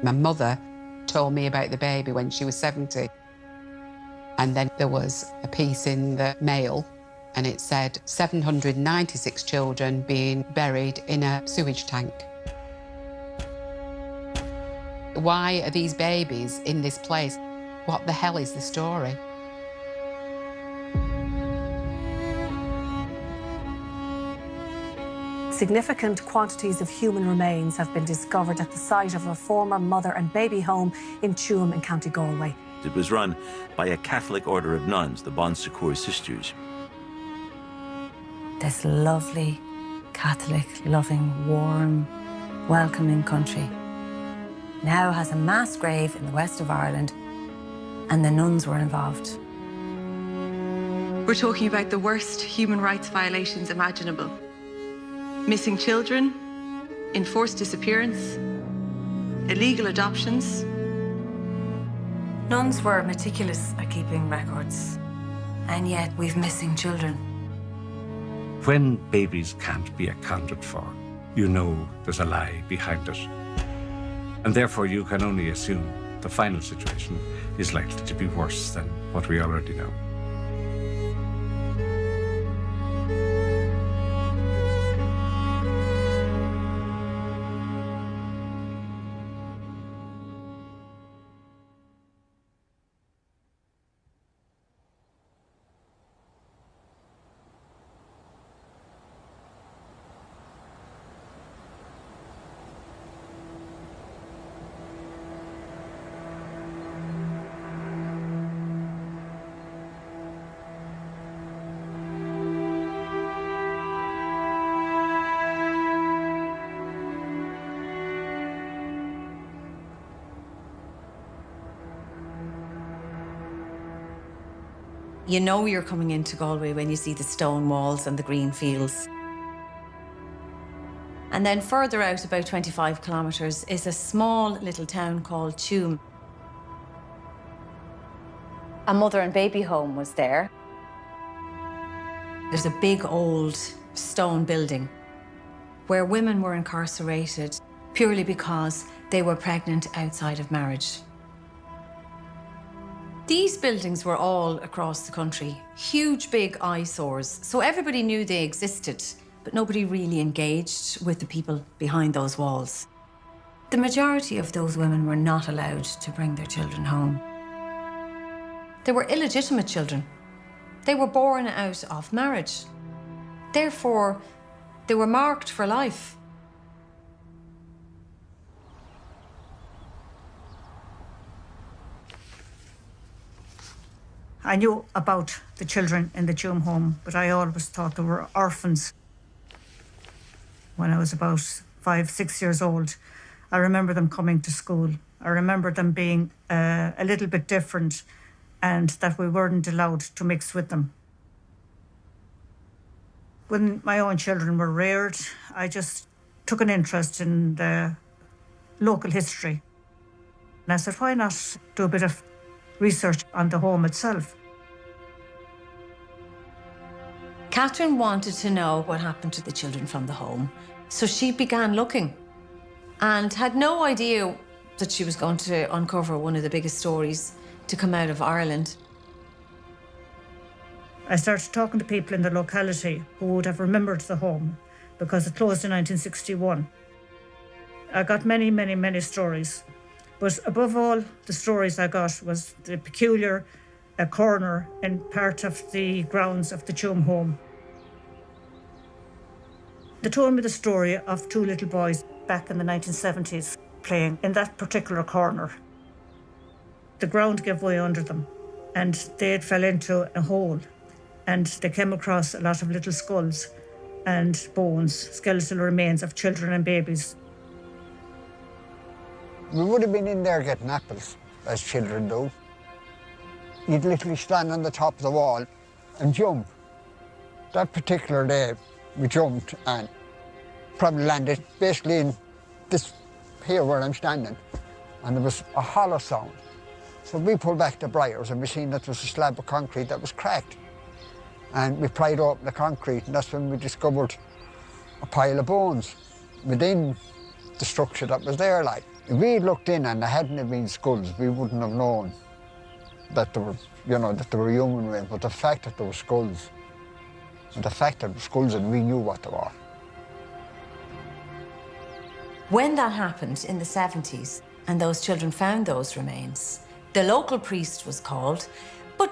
My mother told me about the baby when she was 70. And then there was a piece in the Mail, and it said 796 children being buried in a sewage tank. Why are these babies in this place? What the hell is the story? Significant quantities of human remains have been discovered at the site of a former mother and baby home in Tuam in County Galway. It was run by a Catholic order of nuns, the Bons Secours sisters. This lovely, Catholic, loving, warm, welcoming country now has a mass grave in the west of Ireland, and the nuns were involved. We're talking about the worst human rights violations imaginable. Missing children, enforced disappearance, illegal adoptions. Nuns were meticulous at keeping records, and yet we've missing children. When babies can't be accounted for, you know there's a lie behind it. And therefore you can only assume the final situation is likely to be worse than what we already know. You know you're coming into Galway when you see the stone walls and the green fields. And then further out, about 25 kilometres, is a small little town called Tuam. A mother and baby home was there. There's a big old stone building where women were incarcerated purely because they were pregnant outside of marriage. These buildings were all across the country, huge, big eyesores, so everybody knew they existed, but nobody really engaged with the people behind those walls. The majority of those women were not allowed to bring their children home. They were illegitimate children. They were born out of marriage. Therefore, they were marked for life. I knew about the children in the Tuam home, but I always thought they were orphans. When I was about 5, 6 years old, I remember them coming to school. I remember them being a little bit different and that we weren't allowed to mix with them. When my own children were reared, I just took an interest in the local history. And I said, why not do a bit of research on the home itself? Catherine wanted to know what happened to the children from the home, so she began looking and had no idea that she was going to uncover one of the biggest stories to come out of Ireland. I started talking to people in the locality who would have remembered the home because it closed in 1961. I got many, many, many stories. But above all, the stories I got was the peculiar corner in part of the grounds of the Tuam home. They told me the story of 2 little boys back in the 1970s playing in that particular corner. The ground gave way under them and they had fell into a hole and they came across a lot of little skulls and bones, skeletal remains of children and babies. We would have been in there getting apples, as children do. You'd literally stand on the top of the wall and jump. That particular day, we jumped and probably landed basically in this here where I'm standing, and there was a hollow sound. So we pulled back the briars and we seen that there was a slab of concrete that was cracked. And we pried open the concrete, and that's when we discovered a pile of bones within the structure that was there, like. If we looked in and there hadn't have been skulls, we wouldn't have known that there were, that there were human remains. But the fact that there were skulls, and the fact that there were skulls and we knew what they were. When that happened in the 70s and those children found those remains, the local priest was called, but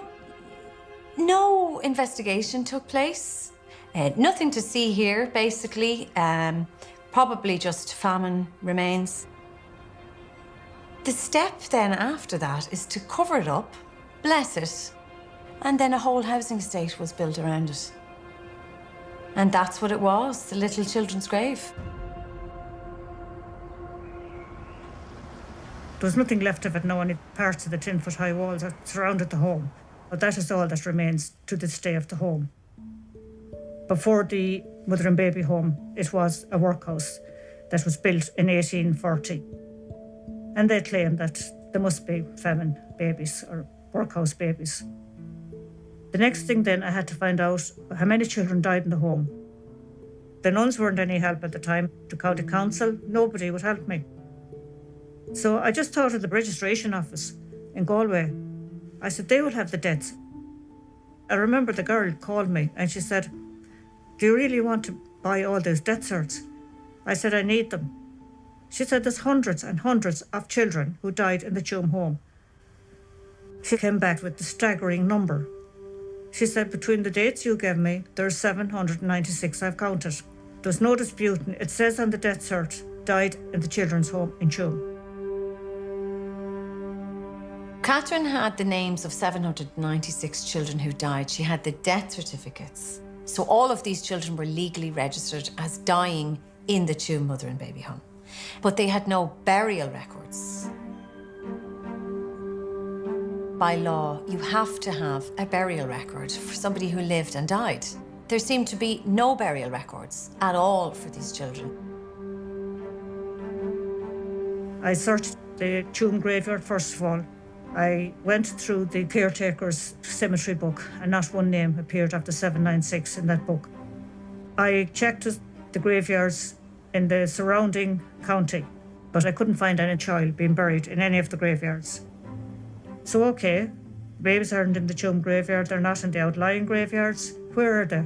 no investigation took place. Nothing to see here, basically. Probably just famine remains. The step then after that is to cover it up, bless it, and then a whole housing estate was built around it. And that's what it was, the little children's grave. There was nothing left of it now, only parts of the 10-foot-high walls that surrounded the home. But that is all that remains to this day of the home. Before the mother and baby home, it was a workhouse that was built in 1840. And they claim that there must be famine babies or workhouse babies. The next thing then, I had to find out how many children died in the home. The nuns weren't any help at the time. The county council, nobody would help me. So I just thought of the registration office in Galway. I said, they will have the deaths. I remember the girl called me and she said, do you really want to buy all those death certs? I said, I need them. She said, there's hundreds and hundreds of children who died in the Tuam home. She came back with the staggering number. She said, between the dates you gave me, there's 796 I've counted. There's no disputing. It says on the death cert, died in the children's home in Tuam. Catherine had the names of 796 children who died. She had the death certificates. So all of these children were legally registered as dying in the Tuam mother and baby home. But they had no burial records. By law, you have to have a burial record for somebody who lived and died. There seemed to be no burial records at all for these children. I searched the Tuam graveyard first of all. I went through the caretaker's cemetery book and not one name appeared after 796 in that book. I checked the graveyards in the surrounding county, but I couldn't find any child being buried in any of the graveyards. So, okay, babies aren't in the Tuam graveyard, they're not in the outlying graveyards. Where are they?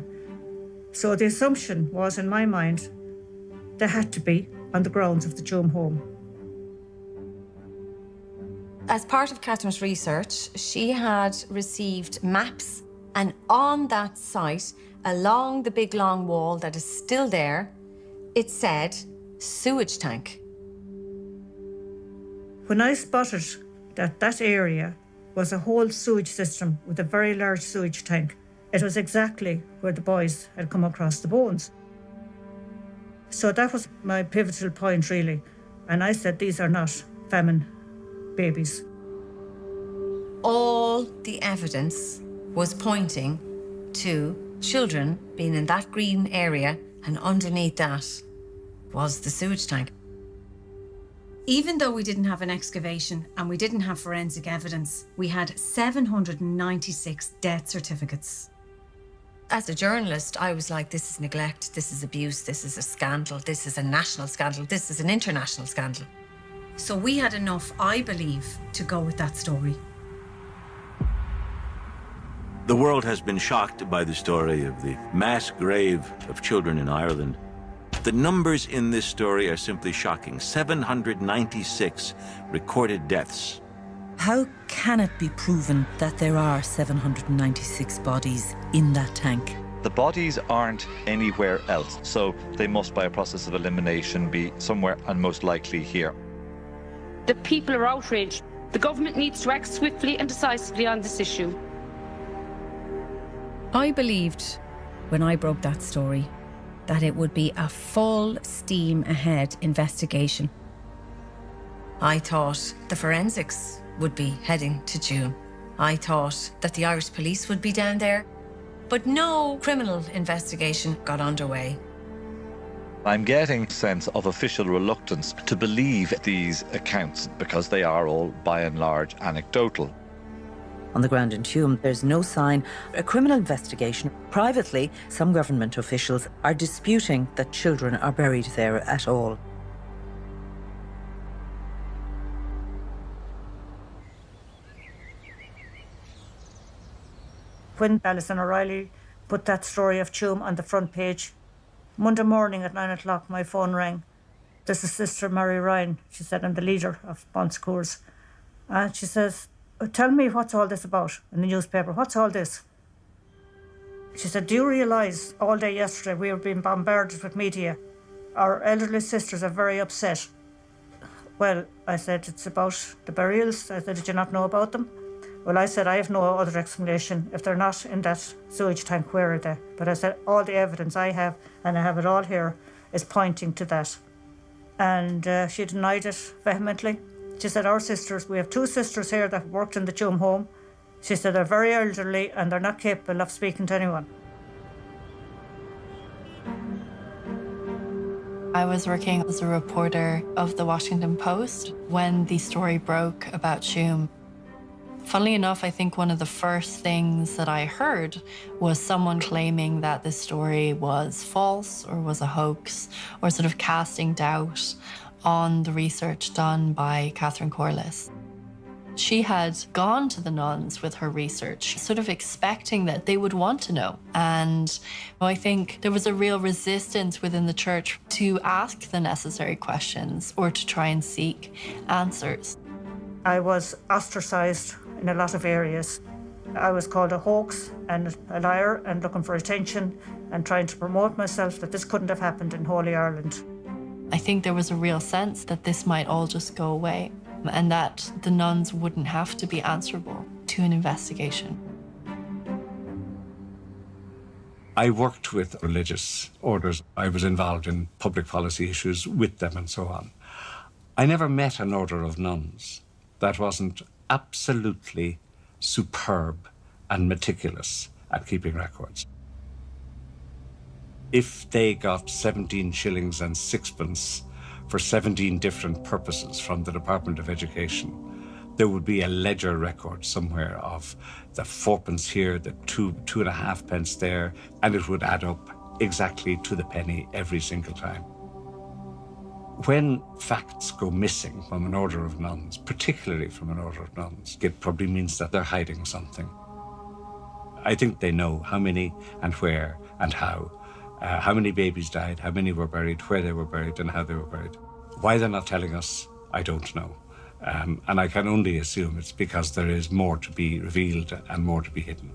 So the assumption was, in my mind, they had to be on the grounds of the Tuam home. As part of Catherine's research, she had received maps, and on that site, along the big long wall that is still there, it said sewage tank. When I spotted that area was a whole sewage system with a very large sewage tank, it was exactly where the boys had come across the bones. So that was my pivotal point, really. And I said, these are not famine babies. All the evidence was pointing to children being in that green area, and underneath that was the sewage tank. Even though we didn't have an excavation and we didn't have forensic evidence, we had 796 death certificates. As a journalist, I was like, this is neglect, this is abuse, this is a scandal, this is a national scandal, this is an international scandal. So we had enough, I believe, to go with that story. The world has been shocked by the story of the mass grave of children in Ireland. The numbers in this story are simply shocking. 796 recorded deaths. How can it be proven that there are 796 bodies in that tank? The bodies aren't anywhere else, so they must, by a process of elimination, be somewhere and most likely here. The people are outraged. The government needs to act swiftly and decisively on this issue. I believed, when I broke that story, that it would be a full steam ahead investigation. I thought the forensics would be heading to Tuam. I thought that the Irish police would be down there, but no criminal investigation got underway. I'm getting a sense of official reluctance to believe these accounts because they are all, by and large, anecdotal. On the ground in Tuam, there's no sign of a criminal investigation. Privately, some government officials are disputing that children are buried there at all. When Alison O'Reilly put that story of Tuam on the front page, Monday morning at 9 o'clock, my phone rang. This is Sister Mary Ryan. She said, I'm the leader of Bons Secours. And she says, tell me what's all this about in the newspaper. What's all this? She said, do you realise all day yesterday we were being bombarded with media? Our elderly sisters are very upset. Well, I said, it's about the burials. I said, did you not know about them? Well, I said, I have no other explanation. If they're not in that sewage tank, where are they? But I said, all the evidence I have, and I have it all here, is pointing to that. And she denied it vehemently. She said, our sisters, we have 2 sisters here that worked in the Tuam home. She said, they're very elderly and they're not capable of speaking to anyone. I was working as a reporter of the Washington Post when the story broke about Tuam. Funnily enough, I think one of the first things that I heard was someone claiming that this story was false or was a hoax, or sort of casting doubt on the research done by Catherine Corliss. She had gone to the nuns with her research, sort of expecting that they would want to know. And I think there was a real resistance within the church to ask the necessary questions or to try and seek answers. I was ostracised in a lot of areas. I was called a hoax and a liar and looking for attention and trying to promote myself that this couldn't have happened in Holy Ireland. I think there was a real sense that this might all just go away and that the nuns wouldn't have to be answerable to an investigation. I worked with religious orders. I was involved in public policy issues with them and so on. I never met an order of nuns that wasn't absolutely superb and meticulous at keeping records. If they got 17 shillings and sixpence for 17 different purposes from the Department of Education, there would be a ledger record somewhere of the 4p here, the 2.5p there, and it would add up exactly to the penny every single time. When facts go missing from an order of nuns, particularly from an order of nuns, it probably means that they're hiding something. I think they know how many and where and how many babies died, how many were buried, where they were buried, and how they were buried. Why they're not telling us, I don't know. And I can only assume it's because there is more to be revealed and more to be hidden.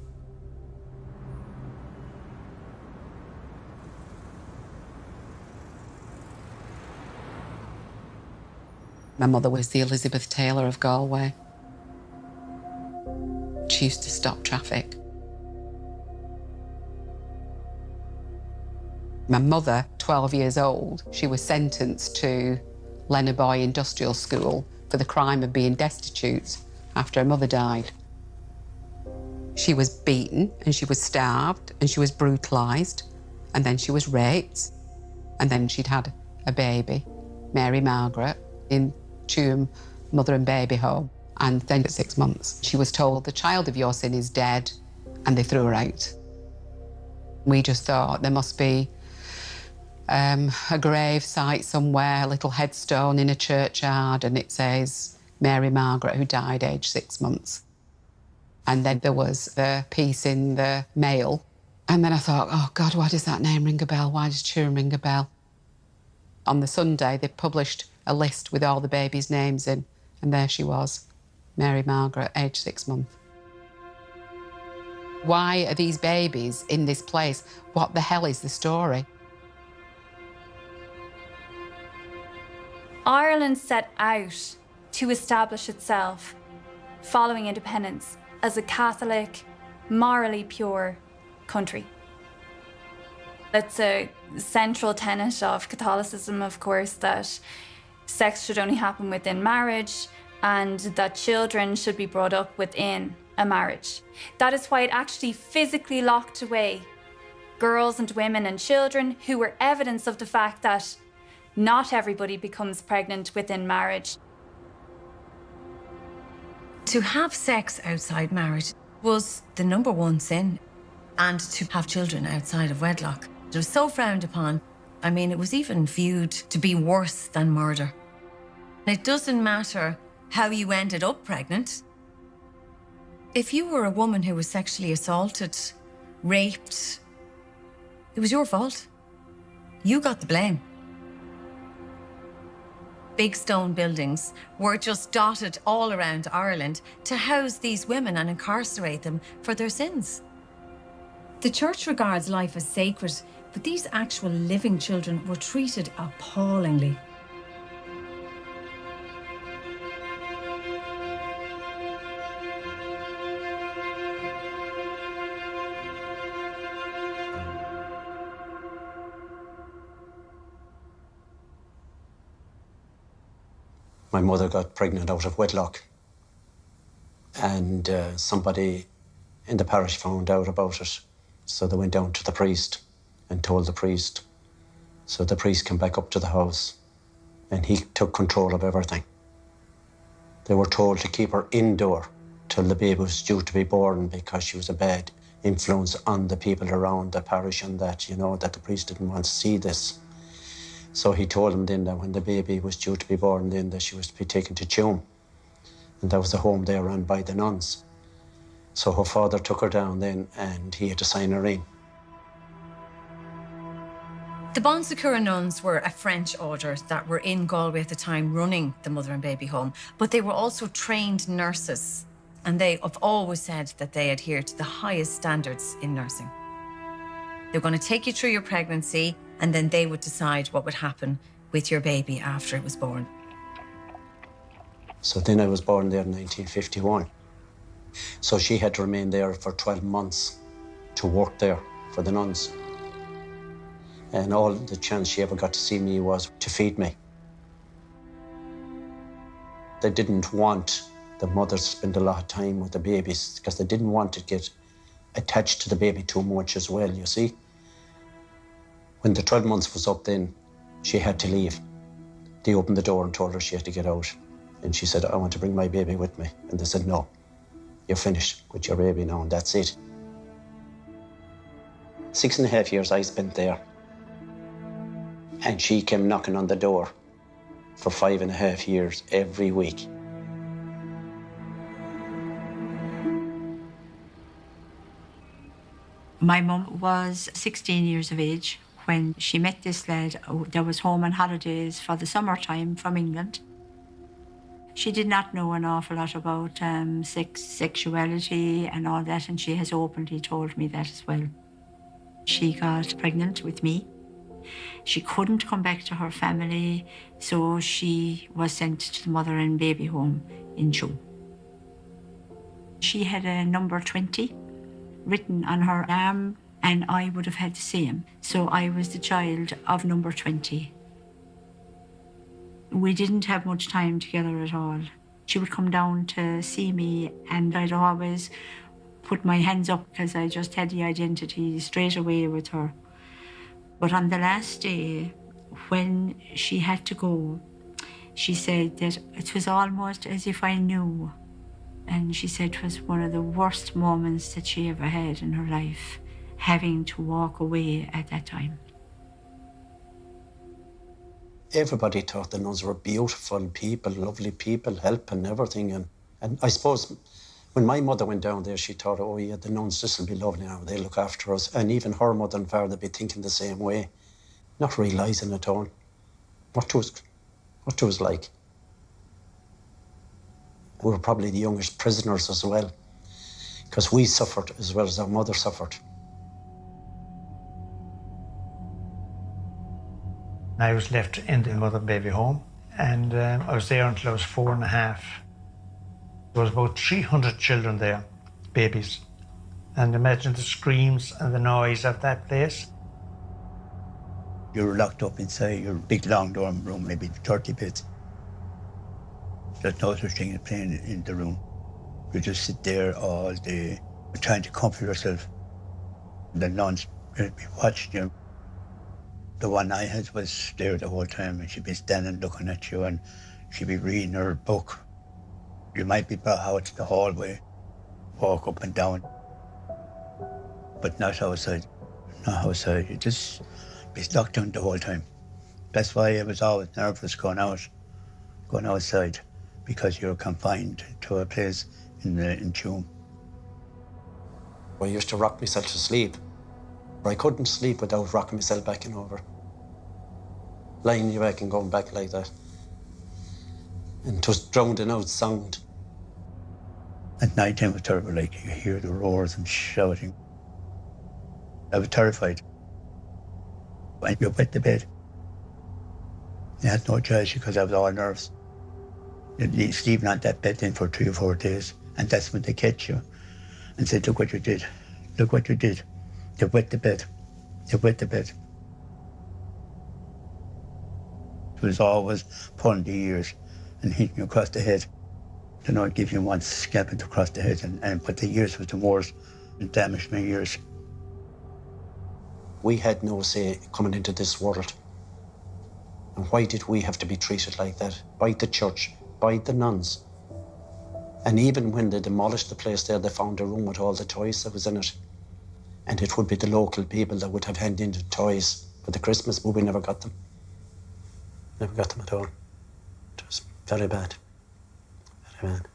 My mother was the Elizabeth Taylor of Galway. She used to stop traffic. My mother, 12 years old, she was sentenced to Lennaboy Industrial School for the crime of being destitute after her mother died. She was beaten and she was starved and she was brutalised and then she was raped and then she'd had a baby, Mary Margaret, in Tuam mother and baby home, and then at 6 months she was told the child of your sin is dead, and they threw her out. We just thought there must be a grave site somewhere, a little headstone in a churchyard, and it says Mary Margaret, who died aged 6 months. And then there was the piece in the Mail, and then I thought, oh God, why does that name ring a bell? Why does Tuam ring a bell? On the Sunday, they published a list with all the babies' names in, and there she was, Mary Margaret, aged 6 months. Why are these babies in this place? What the hell is the story? Ireland set out to establish itself following independence as a Catholic, morally pure country. It's a central tenet of Catholicism, of course, that sex should only happen within marriage and that children should be brought up within a marriage. That is why it actually physically locked away girls and women and children who were evidence of the fact that not everybody becomes pregnant within marriage. To have sex outside marriage was the #1 sin, and to have children outside of wedlock, it was so frowned upon. I mean, it was even viewed to be worse than murder. It doesn't matter how you ended up pregnant. If you were a woman who was sexually assaulted, raped, it was your fault. You got the blame. Big stone buildings were just dotted all around Ireland to house these women and incarcerate them for their sins. The church regards life as sacred, but these actual living children were treated appallingly. My mother got pregnant out of wedlock, and somebody in the parish found out about it. So they went down to the priest and told the priest. So the priest came back up to the house and he took control of everything. They were told to keep her indoor till the baby was due to be born because she was a bad influence on the people around the parish and that, you know, that the priest didn't want to see this. So he told them then that when the baby was due to be born then that she was to be taken to Tuam. And that was the home there run by the nuns. So her father took her down then and he had to sign her in. The Bons Secours nuns were a French order that were in Galway at the time running the mother and baby home, but they were also trained nurses. And they have always said that they adhere to the highest standards in nursing. They're going to take you through your pregnancy and then they would decide what would happen with your baby after it was born. So then I was born there in 1951. So she had to remain there for 12 months to work there for the nuns. And all the chance she ever got to see me was to feed me. They didn't want the mothers to spend a lot of time with the babies because they didn't want to get attached to the baby too much as well, you see. When the 12 months was up then, she had to leave. They opened the door and told her she had to get out. And she said, I want to bring my baby with me. And they said, no, you're finished with your baby now and that's it. 6.5 years I spent there. And she came knocking on the door for 5.5 years every week. My mum was 16 years of age when she met this lad that was home on holidays for the summertime from England. She did not know an awful lot about sexuality and all that, and she has openly told me that as well. She got pregnant with me. She couldn't come back to her family, so she was sent to the mother and baby home in Tuam. She had a number 20 written on her arm, and I would have had the same. So I was the child of number 20. We didn't have much time together at all. She would come down to see me, and I'd always put my hands up because I just had the identity straight away with her. But on the last day, when she had to go, she said that it was almost as if I knew. And she said it was one of the worst moments that she ever had in her life, having to walk away at that time. Everybody thought the nuns were beautiful people, lovely people, helping everything. And I suppose when my mother went down there, she thought, oh yeah, the nuns, this will be lovely now, they look after us. And even her mother and father would be thinking the same way, not realising at all what it was like. We were probably the youngest prisoners as well, because we suffered as well as our mother suffered. I was left in the mother and baby home, and I was there until I was 4.5. There was about 300 children there, babies. And imagine the screams and the noise of that place. You're locked up inside your big long dorm room, maybe 30 beds. There's no such thing as playing in the room. You just sit there all day, trying to comfort yourself. The nuns will be watching you. The one I had was there the whole time, and she'd be standing looking at you, and she'd be reading her book. You might be brought out to the hallway, walk up and down, but not outside. Not outside. You just be locked down the whole time. That's why I was always nervous going outside, because you're confined to a place in Tuam. I used to rock myself to sleep. I couldn't sleep without rocking myself back and over. Lying back and going back like that. And just drowning out sound. At night time it was terrible, like you hear the roars and shouting. I was terrified. When you wet the bed, you had no choice because I was all nerves. You'd be sleeping on that bed then for 3 or 4 days, and that's when they catch you and say, look what you did. Look what you did. You wet the bed. You wet the bed. It was always pulling the ears and hitting you across the head. You know, I'd give you one scalping across the head, but the ears was the worst. It damaged my ears. We had no say coming into this world. And why did we have to be treated like that? By the church, by the nuns. And even when they demolished the place there, they found a room with all the toys that was in it. And it would be the local people that would have handed in the toys for the Christmas, but we never got them. Never got them at all. It was very bad. Very bad.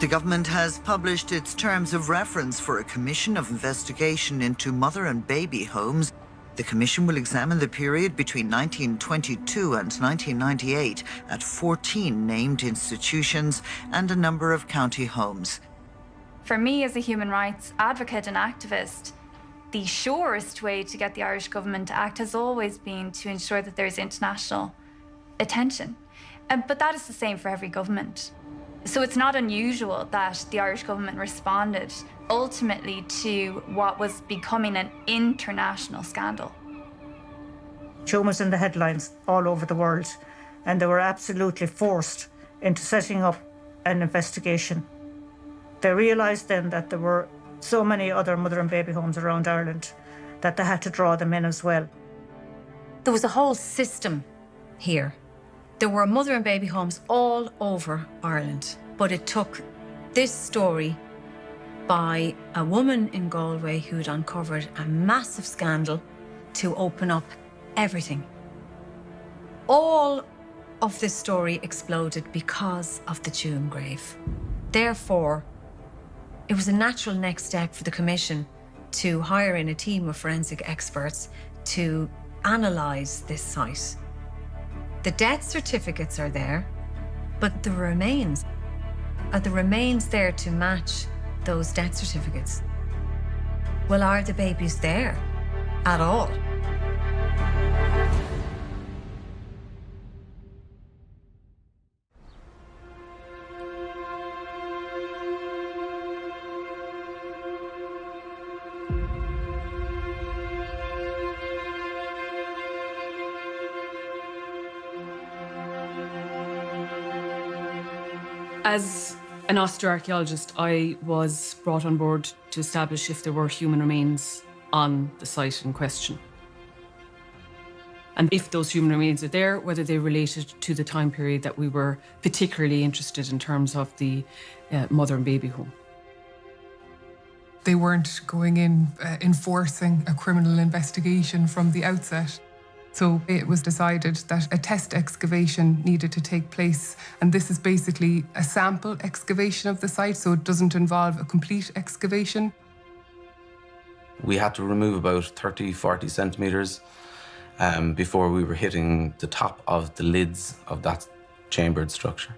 The government has published its terms of reference for a commission of investigation into mother and baby homes. The commission will examine the period between 1922 and 1998 at 14 named institutions and a number of county homes. For me, as a human rights advocate and activist, the surest way to get the Irish government to act has always been to ensure that there's international attention. But that is the same for every government. So it's not unusual that the Irish government responded ultimately to what was becoming an international scandal. Tuam was in the headlines all over the world, and they were absolutely forced into setting up an investigation. They realised then that there were so many other mother and baby homes around Ireland that they had to draw them in as well. There was a whole system here. There were mother and baby homes all over Ireland, but it took this story by a woman in Galway who'd uncovered a massive scandal to open up everything. All of this story exploded because of the Tuam grave. Therefore, it was a natural next step for the Commission to hire in a team of forensic experts to analyse this site. The death certificates are there, but the remains, are the remains there to match those death certificates? Well, are the babies there at all? As an astroarchaeologist, I was brought on board to establish if there were human remains on the site in question. And if those human remains are there, whether they related to the time period that we were particularly interested in terms of the mother and baby home. They weren't going in enforcing a criminal investigation from the outset. So it was decided that a test excavation needed to take place. And this is basically a sample excavation of the site, so it doesn't involve a complete excavation. We had to remove about 30, 40 centimetres before we were hitting the top of the lids of that chambered structure.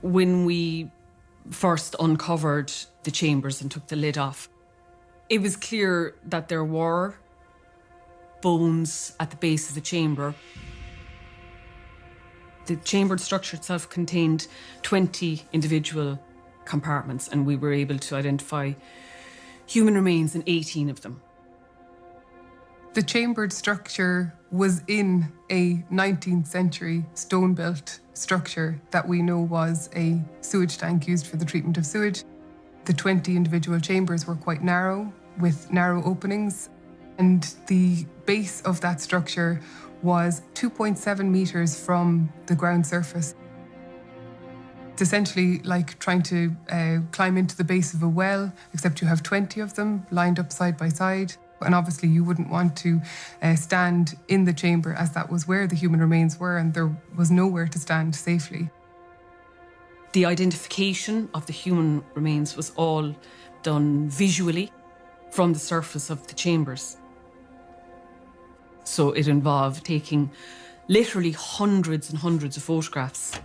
When we first uncovered the chambers and took the lid off, it was clear that there were bones at the base of the chamber. The chambered structure itself contained 20 individual compartments, and we were able to identify human remains in 18 of them. The chambered structure was in a 19th century stone-built structure that we know was a sewage tank used for the treatment of sewage. The 20 individual chambers were quite narrow, with narrow openings, and the base of that structure was 2.7 metres from the ground surface. It's essentially like trying to climb into the base of a well, except you have 20 of them lined up side by side. And obviously you wouldn't want to stand in the chamber, as that was where the human remains were, and there was nowhere to stand safely. The identification of the human remains was all done visually from the surface of the chambers. So it involved taking literally hundreds and hundreds of photographs.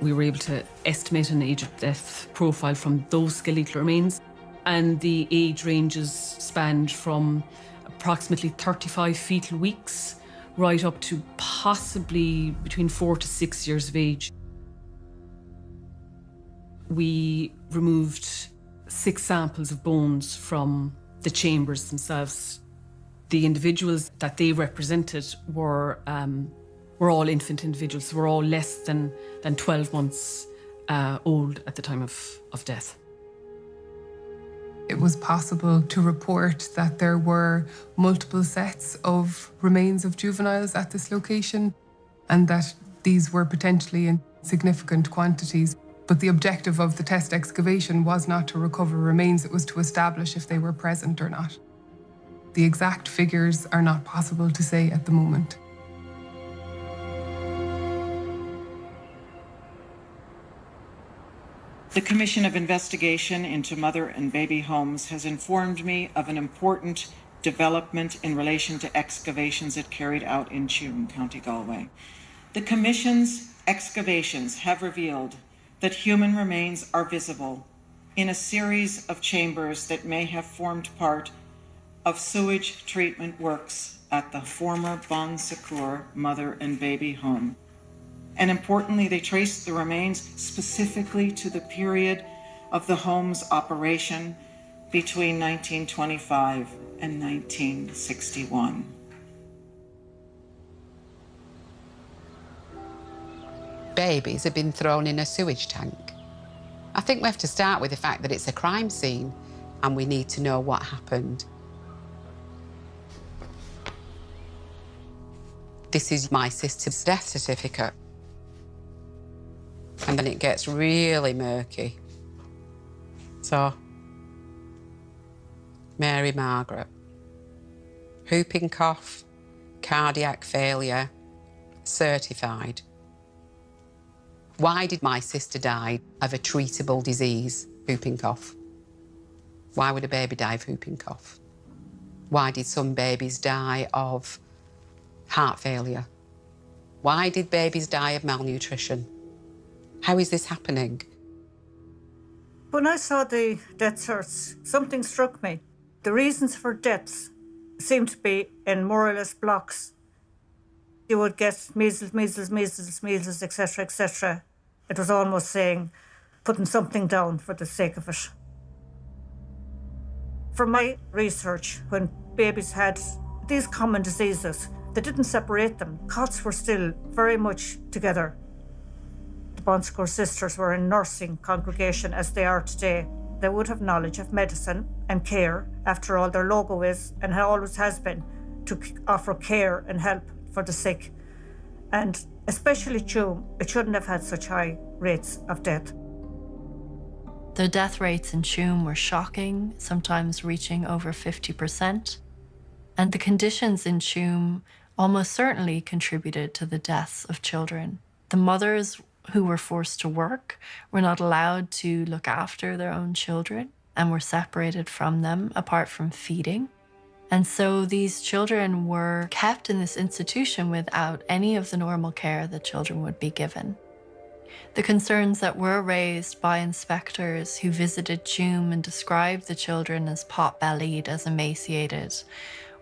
We were able to estimate an age of death profile from those skeletal remains, and the age ranges spanned from approximately 35 fetal weeks right up to possibly between 4 to 6 years of age. We removed 6 samples of bones from the chambers themselves. The individuals that they represented were all infant individuals, were all less than 12 months old at the time of death. It was possible to report that there were multiple sets of remains of juveniles at this location, and that these were potentially in significant quantities. But the objective of the test excavation was not to recover remains, it was to establish if they were present or not. The exact figures are not possible to say at the moment. The Commission of Investigation into Mother and Baby Homes has informed me of an important development in relation to excavations it carried out in Tuam, County Galway. The Commission's excavations have revealed that human remains are visible in a series of chambers that may have formed part of sewage treatment works at the former Bons Secours Mother and Baby Home. And importantly, they traced the remains specifically to the period of the home's operation between 1925 and 1961. Babies have been thrown in a sewage tank. I think we have to start with the fact that it's a crime scene and we need to know what happened. This is my sister's death certificate. And then it gets really murky. So, Mary Margaret, whooping cough, cardiac failure, certified. Why did my sister die of a treatable disease, whooping cough? Why would a baby die of whooping cough? Why did some babies die of heart failure? Why did babies die of malnutrition? How is this happening? When I saw the death certs, something struck me. The reasons for deaths seemed to be in more or less blocks. You would get measles, measles, measles, measles, etc., etc. It was almost saying, putting something down for the sake of it. From my research, when babies had these common diseases, they didn't separate them. Cots were still very much together. The Bons Secours sisters were a nursing congregation as they are today. They would have knowledge of medicine and care. After all, their logo is, and always has been, to offer care and help for the sick. And especially Tuam, it shouldn't have had such high rates of death. The death rates in Tuam were shocking, sometimes reaching over 50%. And the conditions in Tuam almost certainly contributed to the deaths of children. The mothers who were forced to work were not allowed to look after their own children and were separated from them apart from feeding. And so these children were kept in this institution without any of the normal care that children would be given. The concerns that were raised by inspectors who visited Tuam and described the children as pot-bellied, as emaciated,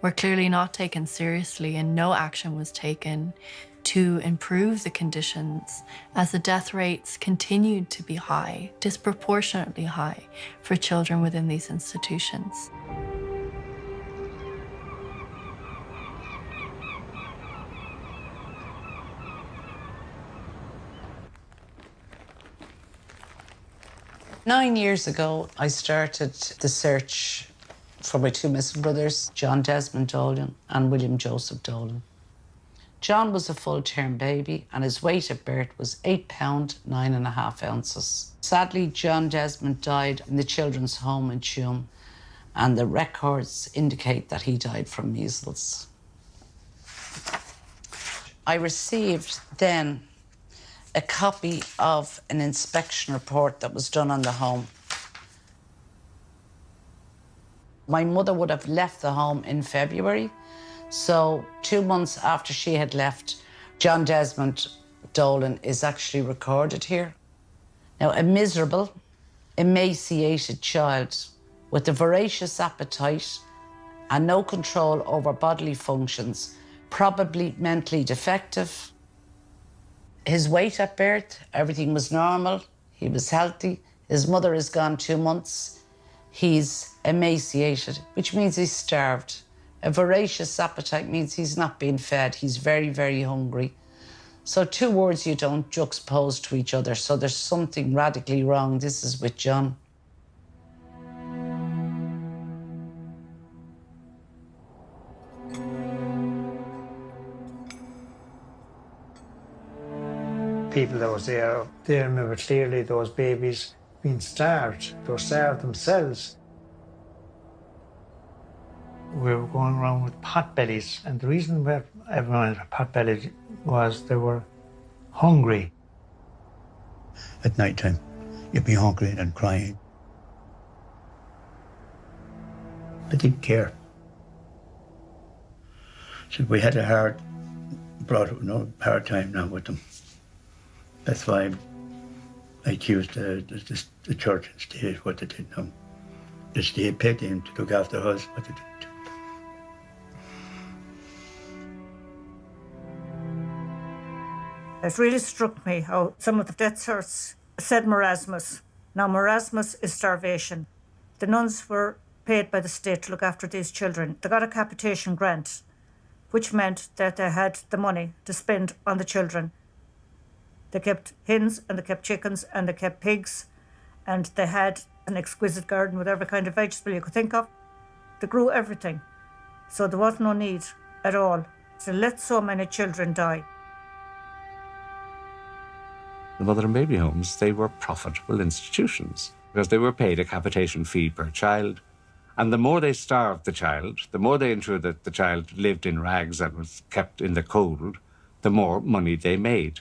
were clearly not taken seriously, and no action was taken to improve the conditions as the death rates continued to be high, disproportionately high, for children within these institutions. Nine years ago, I started the search for my two missing brothers, John Desmond Dolan and William Joseph Dolan. John was a full-term baby and his weight at birth was 8 pounds, 9.5 ounces. Sadly, John Desmond died in the children's home in Tuam, and the records indicate that he died from measles. I received then a copy of an inspection report that was done on the home. My mother would have left the home in February, so 2 months after she had left, John Desmond Dolan is actually recorded here. Now, a miserable, emaciated child with a voracious appetite and no control over bodily functions, probably mentally defective. His weight at birth, everything was normal. He was healthy. His mother is gone 2 months. He's emaciated, which means he's starved. A voracious appetite means he's not being fed. He's very, very hungry. So 2 words you don't juxtapose to each other. So there's something radically wrong. This is with John. People that was there, they remember clearly those babies being starved. They were starved themselves. We were going around with pot bellies, and the reason why everyone had pot bellies was they were hungry. At night time, you'd be hungry and crying. I didn't care. So we had a hard time now with them. That's why I accused the church and state what they did now. The state paid them to look after us, but they didn't. It really struck me how some of the death certs said marasmus. Now, marasmus is starvation. The nuns were paid by the state to look after these children. They got a capitation grant, which meant that they had the money to spend on the children. They kept hens, and they kept chickens, and they kept pigs, and they had an exquisite garden with every kind of vegetable you could think of. They grew everything. So there was no need at all to let so many children die. The mother and baby homes, they were profitable institutions because they were paid a capitation fee per child. And the more they starved the child, the more they ensured that the child lived in rags and was kept in the cold, the more money they made.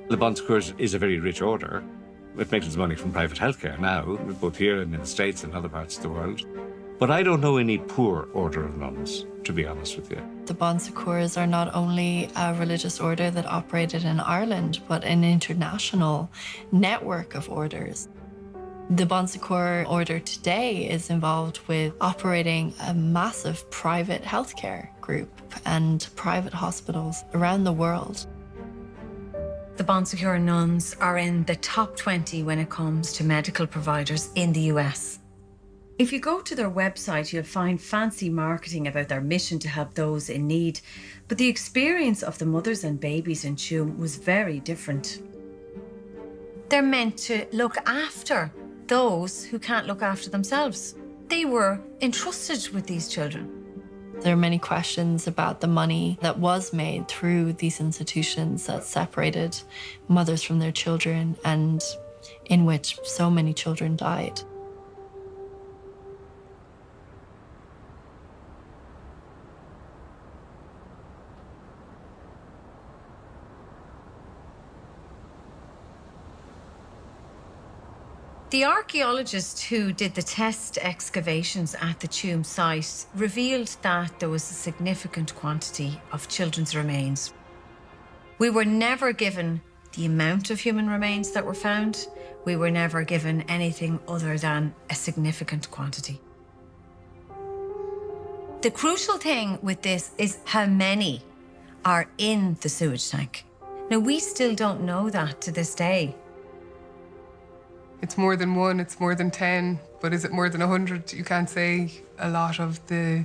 The Bons Secours is a very rich order. It makes its money from private healthcare now, both here and in the States and other parts of the world. But I don't know any poor order of nuns, to be honest with you. The Bons Secours are not only a religious order that operated in Ireland, but an international network of orders. The Bons Secours order today is involved with operating a massive private healthcare group and private hospitals around the world. The Bons Secours nuns are in the top 20 when it comes to medical providers in the US. If you go to their website, you'll find fancy marketing about their mission to help those in need, but the experience of the mothers and babies in Tuam was very different. They're meant to look after those who can't look after themselves. They were entrusted with these children. There are many questions about the money that was made through these institutions that separated mothers from their children and in which so many children died. The archaeologists who did the test excavations at the Tuam site revealed that there was a significant quantity of children's remains. We were never given the amount of human remains that were found. We were never given anything other than a significant quantity. The crucial thing with this is how many are in the sewage tank. Now, we still don't know that to this day. It's more than 1, it's more than 10, but is it more than 100? You can't say. A lot of the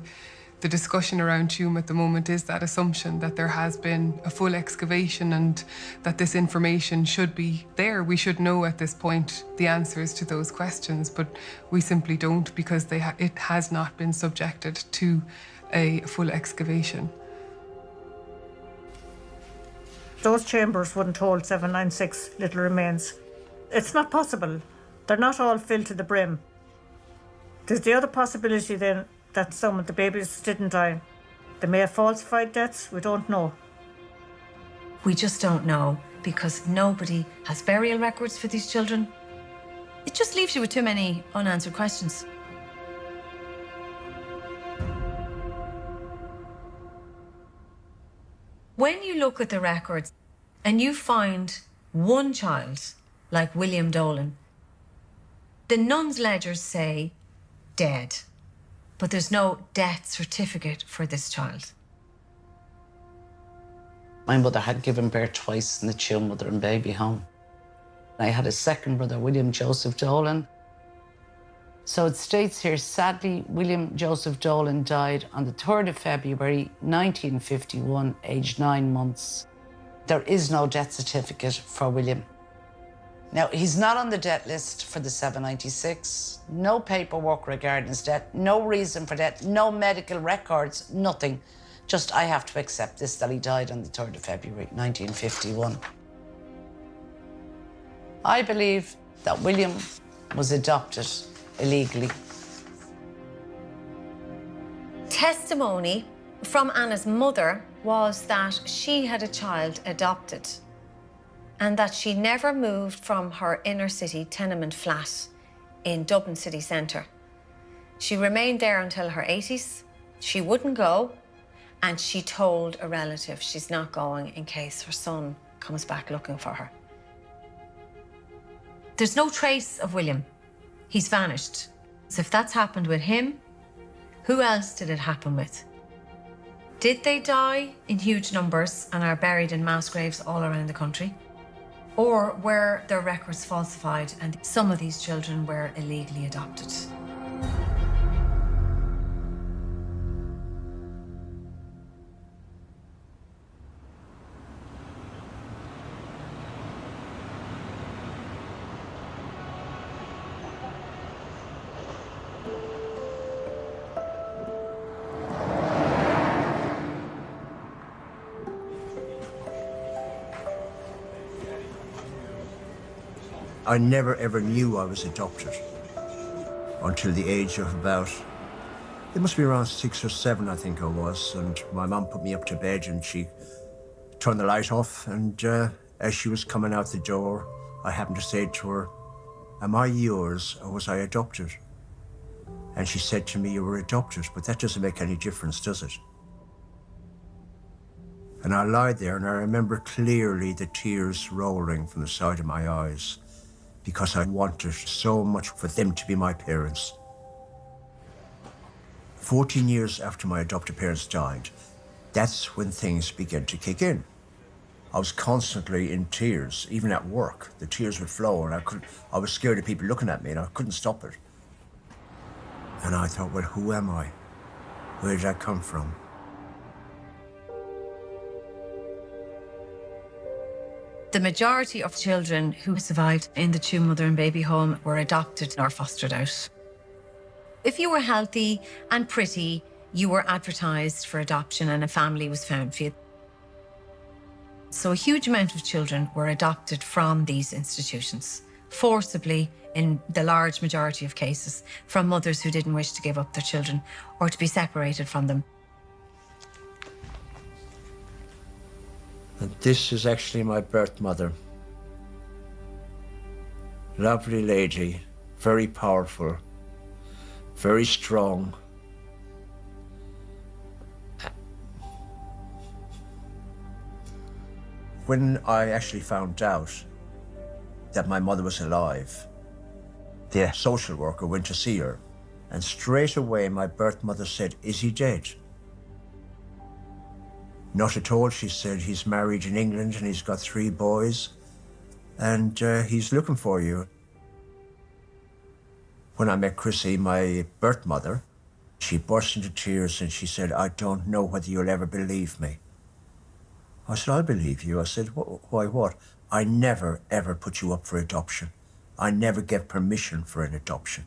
The discussion around Tuam at the moment is that assumption that there has been a full excavation and that this information should be there. We should know at this point the answers to those questions, but we simply don't because it has not been subjected to a full excavation. Those chambers wouldn't hold 796 little remains. It's not possible. They're not all filled to the brim. There's the other possibility then that some of the babies didn't die. They may have falsified deaths, we don't know. We just don't know because nobody has burial records for these children. It just leaves you with too many unanswered questions. When you look at the records and you find one child like William Dolan, the nuns' ledgers say dead, but there's no death certificate for this child. My mother had given birth twice in the Tuam mother and baby home. I had a second brother, William Joseph Dolan. So it states here, sadly, William Joseph Dolan died on the 3rd of February, 1951, aged 9 months. There is no death certificate for William. Now, he's not on the death list for the 796, no paperwork regarding his death, no reason for death, no medical records, nothing. Just, I have to accept this, that he died on the 3rd of February, 1951. I believe that William was adopted illegally. Testimony from Anna's mother was that she had a child adopted and that she never moved from her inner city tenement flat in Dublin city centre. She remained there until her 80s. She wouldn't go, and she told a relative she's not going in case her son comes back looking for her. There's no trace of William. He's vanished. So if that's happened with him, who else did it happen with? Did they die in huge numbers and are buried in mass graves all around the country? Or were their records falsified and some of these children were illegally adopted? I never ever knew I was adopted until the age of about, it must be around 6 or 7, I think I was, and my mum put me up to bed and she turned the light off, and as she was coming out the door, I happened to say to her, "Am I yours or was I adopted?" And she said to me, "You were adopted, but that doesn't make any difference, does it?" And I lied there and I remember clearly the tears rolling from the side of my eyes, because I wanted so much for them to be my parents. 14 years after my adoptive parents died, that's when things began to kick in. I was constantly in tears, even at work. The tears would flow and I was scared of people looking at me and I couldn't stop it. And I thought, well, who am I? Where did I come from? The majority of children who survived in the Tuam mother and baby home were adopted or fostered out. If you were healthy and pretty, you were advertised for adoption and a family was found for you. So a huge amount of children were adopted from these institutions, forcibly in the large majority of cases, from mothers who didn't wish to give up their children or to be separated from them. And this is actually my birth mother. Lovely lady, very powerful, very strong. When I actually found out that my mother was alive, the social worker went to see her, and straight away my birth mother said, "Is he dead?" Not at all, she said. "He's married in England and he's got 3 boys and he's looking for you." When I met Chrissy, my birth mother, She burst into tears and she said, "I don't know whether you'll ever believe me." I said, "I'll believe you." I said, "Why what?" "I never, ever put you up for adoption. I never gave permission for an adoption."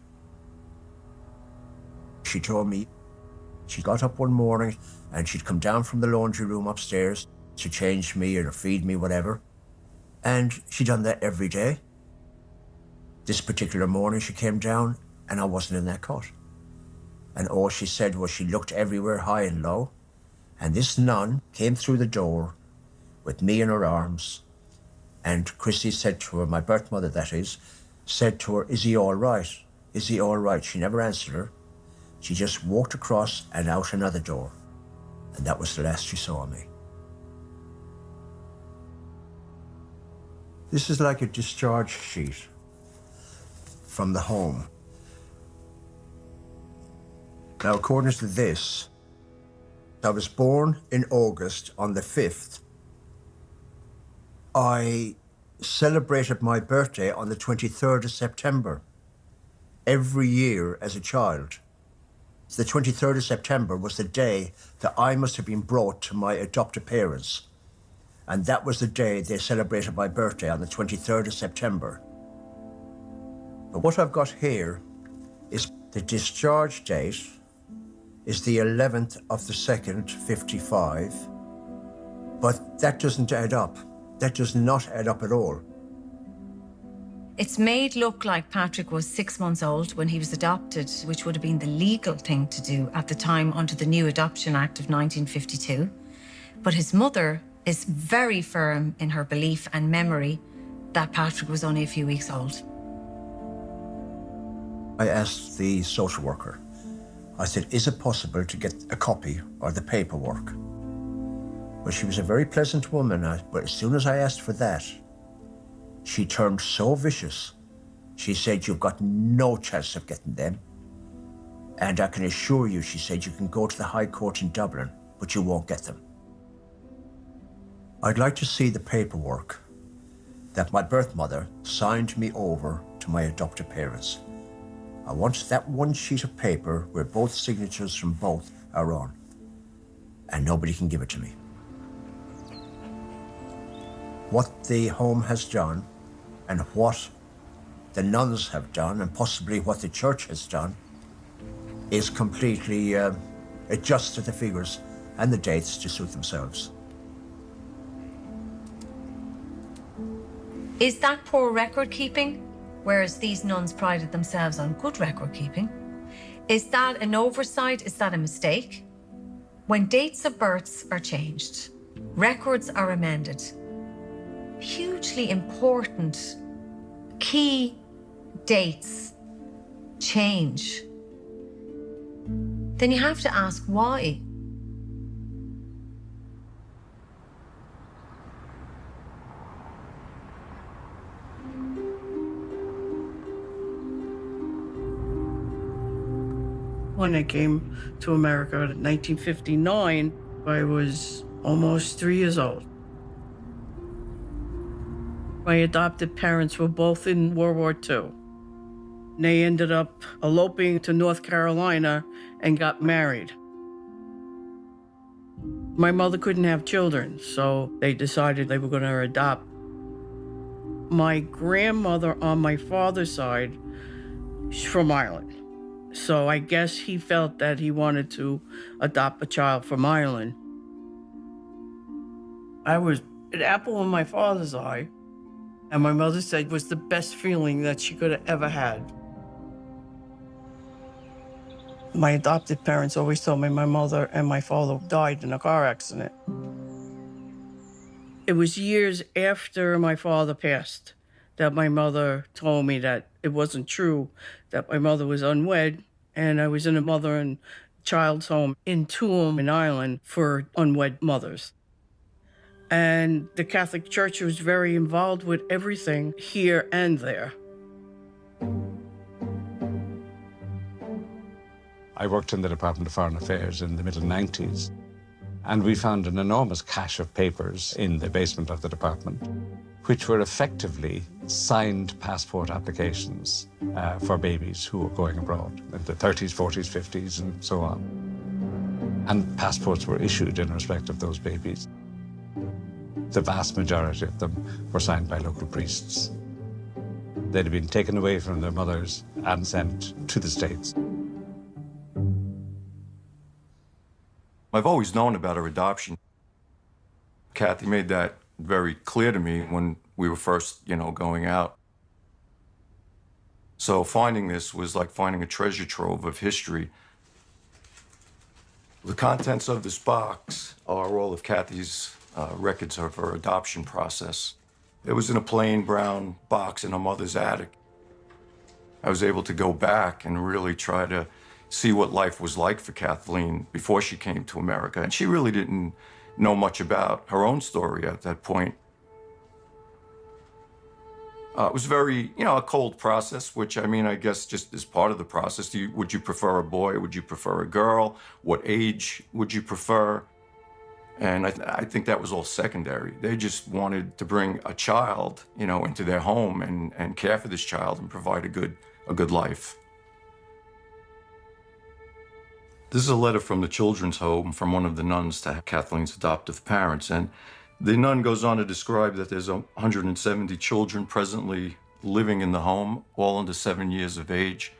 She told me she got up one morning and she'd come down from the laundry room upstairs to change me or feed me, whatever. And she'd done that every day. This particular morning she came down and I wasn't in that cot. And all she said was she looked everywhere, high and low. And this nun came through the door with me in her arms. And Chrissy said to her, my birth mother that is, said to her, "Is he all right? Is he all right?" She never answered her. She just walked across and out another door. And that was the last she saw of me. This is like a discharge sheet from the home. Now, according to this, I was born in August on the 5th. I celebrated my birthday on the 23rd of September every year as a child. The 23rd of September was the day that I must have been brought to my adoptive parents. And that was the day they celebrated my birthday, on the 23rd of September. But what I've got here is the discharge date is the 11th of the 2nd, 55. But that doesn't add up. That does not add up at all. It's made look like Patrick was 6 months old when he was adopted, which would have been the legal thing to do at the time under the new Adoption Act of 1952. But his mother is very firm in her belief and memory that Patrick was only a few weeks old. I asked the social worker, I said, "Is it possible to get a copy or the paperwork?" Well, she was a very pleasant woman, but as soon as I asked for that, she turned so vicious. She said, "You've got no chance of getting them. And I can assure you," she said, "you can go to the High Court in Dublin, but you won't get them." I'd like to see the paperwork that my birth mother signed me over to my adoptive parents. I want that one sheet of paper where both signatures from both are on, and nobody can give it to me. What the home has done and what the nuns have done and possibly what the church has done is completely adjusted the figures and the dates to suit themselves. Is that poor record keeping, whereas these nuns prided themselves on good record keeping? Is that an oversight? Is that a mistake? When dates of births are changed, records are amended, hugely important key dates change, then you have to ask why. When I came to America in 1959, I was almost 3 years old. My adopted parents were both in World War II. They ended up eloping to North Carolina and got married. My mother couldn't have children, so they decided they were going to adopt. My grandmother on my father's side, she's from Ireland. So I guess he felt that he wanted to adopt a child from Ireland. I was an apple in my father's eye, and my mother said it was the best feeling that she could have ever had. My adopted parents always told me my mother and my father died in a car accident. It was years after my father passed that my mother told me that it wasn't true, that my mother was unwed, and I was in a mother and child's home in Tuam in Ireland for unwed mothers. And the Catholic Church was very involved with everything here and there. I worked in the Department of Foreign Affairs in the middle 90s, and we found an enormous cache of papers in the basement of the department, which were effectively signed passport applications for babies who were going abroad in the 30s, 40s, 50s, and so on. And passports were issued in respect of those babies. The vast majority of them were signed by local priests. They'd have been taken away from their mothers and sent to the States. I've always known about her adoption. Kathy made that very clear to me when we were first, going out. So finding this was like finding a treasure trove of history. The contents of this box are all of Kathy's records of her adoption process. It was in a plain brown box in her mother's attic. I was able to go back and really try to see what life was like for Kathleen before she came to America. And she really didn't know much about her own story at that point. It was very, a cold process, which, I guess just is part of the process. Would you prefer a boy? Would you prefer a girl? What age would you prefer? And I think that was all secondary. They just wanted to bring a child, into their home and care for this child and provide a good life. This is a letter from the children's home from one of the nuns to Kathleen's adoptive parents. And the nun goes on to describe that there's 170 children presently living in the home, all under 7 years of age.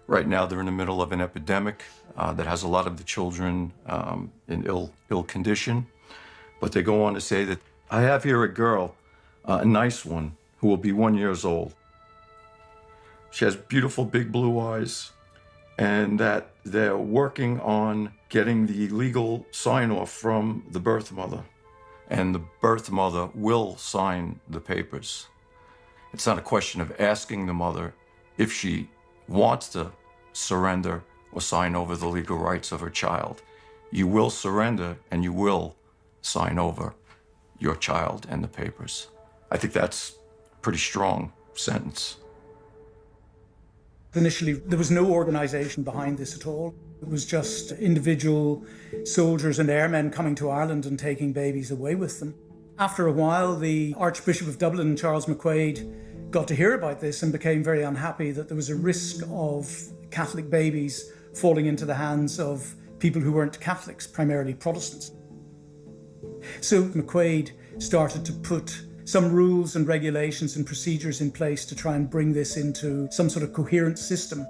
Right now, they're in the middle of an epidemic that has a lot of the children in ill condition. But they go on to say that, I have here a girl, a nice one, who will be 1 year old. She has beautiful big blue eyes, and that they're working on getting the legal sign-off from the birth mother. And the birth mother will sign the papers. It's not a question of asking the mother if she wants to surrender or sign over the legal rights of her child. You will surrender and you will sign over your child and the papers. I think that's a pretty strong sentence. Initially, there was no organisation behind this at all. It was just individual soldiers and airmen coming to Ireland and taking babies away with them. After a while, the Archbishop of Dublin, Charles McQuaid, got to hear about this and became very unhappy that there was a risk of Catholic babies falling into the hands of people who weren't Catholics, primarily Protestants. So McQuaid started to put some rules and regulations and procedures in place to try and bring this into some sort of coherent system.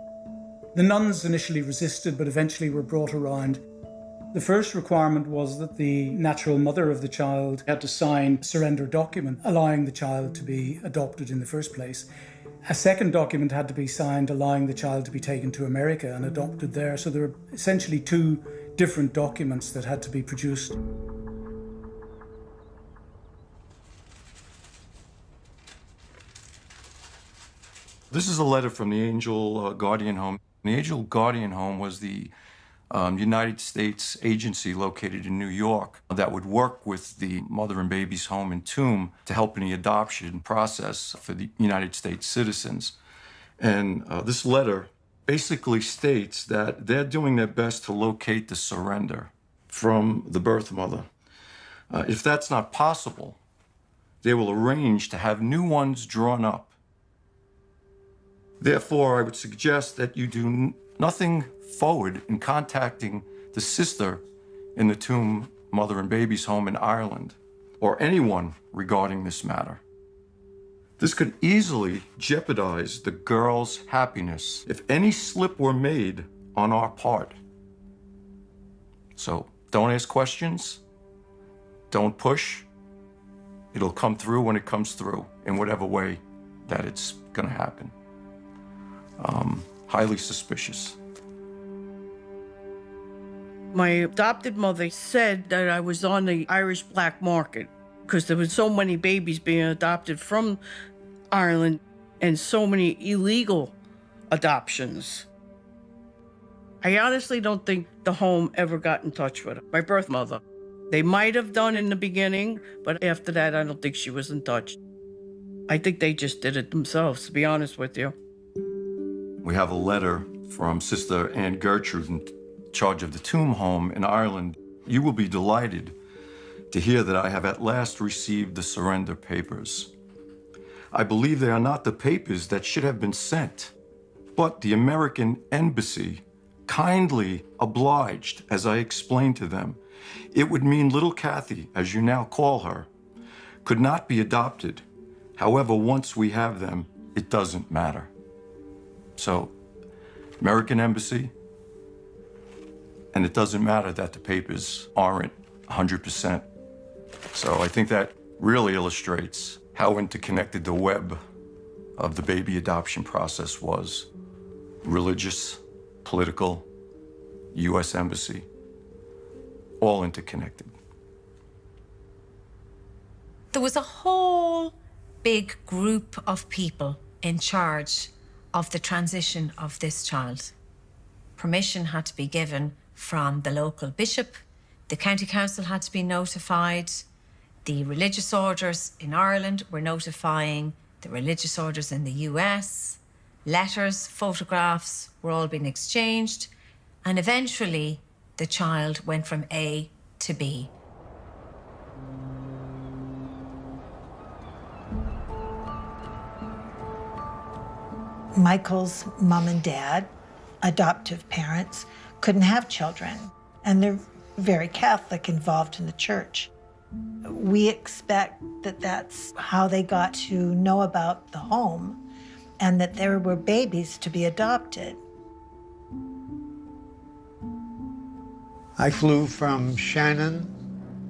The nuns initially resisted, but eventually were brought around. The first requirement was that the natural mother of the child had to sign a surrender document, allowing the child to be adopted in the first place. A second document had to be signed, allowing the child to be taken to America and adopted there. So there were essentially two different documents that had to be produced. This is a letter from the Angel Guardian Home. The Angel Guardian Home was the United States agency located in New York that would work with the mother and baby's home in Tuam to help in the adoption process for the United States citizens. And this letter basically states that they're doing their best to locate the surrender from the birth mother. If that's not possible, they will arrange to have new ones drawn up. Therefore, I would suggest that you do nothing forward in contacting the sister in the Tuam mother and baby's home in Ireland, or anyone regarding this matter. This could easily jeopardize the girl's happiness if any slip were made on our part. So don't ask questions, don't push. It'll come through when it comes through, in whatever way that it's gonna happen. Highly suspicious. My adopted mother said that I was on the Irish black market because there were so many babies being adopted from Ireland and so many illegal adoptions. I honestly don't think the home ever got in touch with her, my birth mother. They might have done in the beginning, but after that, I don't think she was in touch. I think they just did it themselves, to be honest with you. We have a letter from Sister Anne Gertrude in charge of the Tuam home in Ireland. You will be delighted to hear that I have at last received the surrender papers. I believe they are not the papers that should have been sent, but the American embassy kindly obliged, as I explained to them. It would mean little Kathy, as you now call her, could not be adopted. However, once we have them, it doesn't matter. So, American embassy, and it doesn't matter that the papers aren't 100%. So I think that really illustrates how interconnected the web of the baby adoption process was. Religious, political, U.S. embassy, all interconnected. There was a whole big group of people in charge of the transition of this child. Permission had to be given from the local bishop, the county council had to be notified, the religious orders in Ireland were notifying the religious orders in the US, letters, photographs were all being exchanged, and eventually the child went from A to B. Michael's mom and dad, adoptive parents, couldn't have children, and they're very Catholic, involved in the church. We expect that that's how they got to know about the home and that there were babies to be adopted. I flew from Shannon,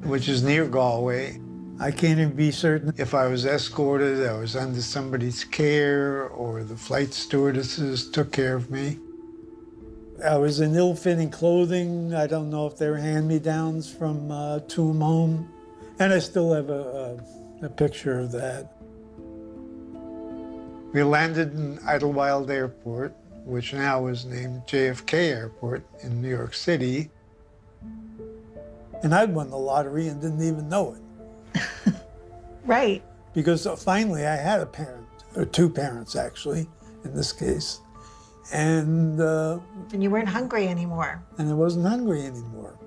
which is near Galway. I can't even be certain if I was escorted, I was under somebody's care, or the flight stewardesses took care of me. I was in ill-fitting clothing. I don't know if they were hand-me-downs from Tuam home. And I still have a picture of that. We landed in Idlewild Airport, which now is named JFK Airport in New York City. And I'd won the lottery and didn't even know it. Right. Because finally I had a parent, or two parents actually, in this case. And you weren't hungry anymore. And I wasn't hungry anymore.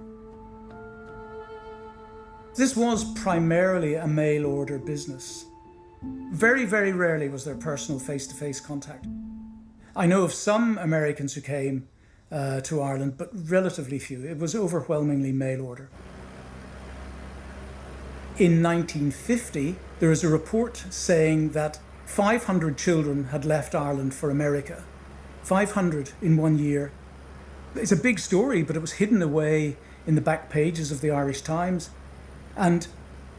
This was primarily a mail order business. Very, very rarely was there personal face-to-face contact. I know of some Americans who came to Ireland, but relatively few. It was overwhelmingly mail order. In 1950, there is a report saying that 500 children had left Ireland for America. 500 in 1 year. It's a big story, but it was hidden away in the back pages of the Irish Times. And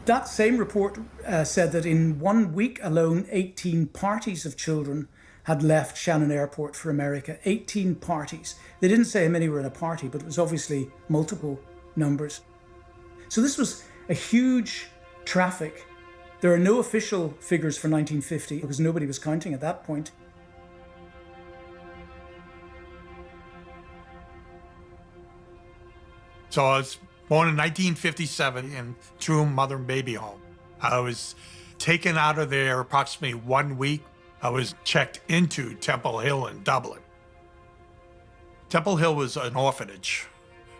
that same report said that in 1 week alone, 18 parties of children had left Shannon Airport for America. 18 parties. They didn't say how many were in a party, but it was obviously multiple numbers. So this was a huge traffic. There are no official figures for 1950 because nobody was counting at that point. So I was born in 1957 in Tuam Mother and Baby Home. I was taken out of there approximately 1 week. I was checked into Temple Hill in Dublin. Temple Hill was an orphanage.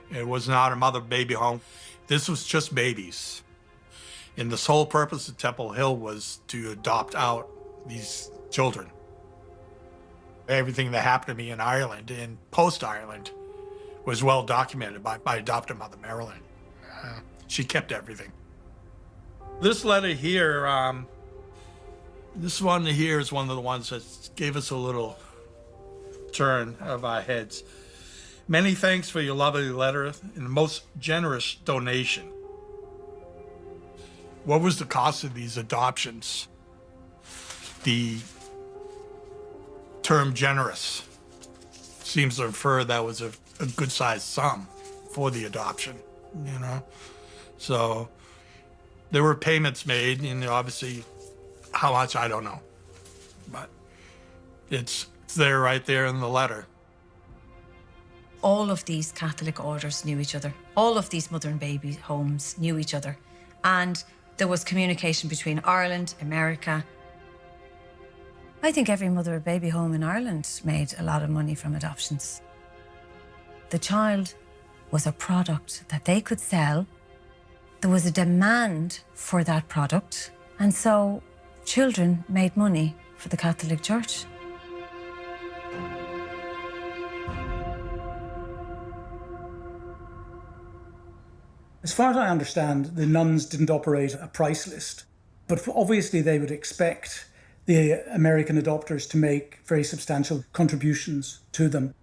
It was not a mother-baby home. This was just babies. And the sole purpose of Temple Hill was to adopt out these children. Everything that happened to me in Ireland and post-Ireland was well documented by my adoptive mother, Marilyn. She kept everything. This letter here, this one here is one of the ones that gave us a little turn of our heads. Many thanks for your lovely letter and most generous donation. What was the cost of these adoptions? The term generous seems to infer that was a good-sized sum for the adoption, you know? So there were payments made, and obviously how much, I don't know. But it's there right there in the letter. All of these Catholic orders knew each other. All of these mother and baby homes knew each other. And there was communication between Ireland, America. I think every mother and baby home in Ireland made a lot of money from adoptions. The child was a product that they could sell. There was a demand for that product. And so children made money for the Catholic Church. As far as I understand, the nuns didn't operate a price list, but obviously they would expect the American adopters to make very substantial contributions to them.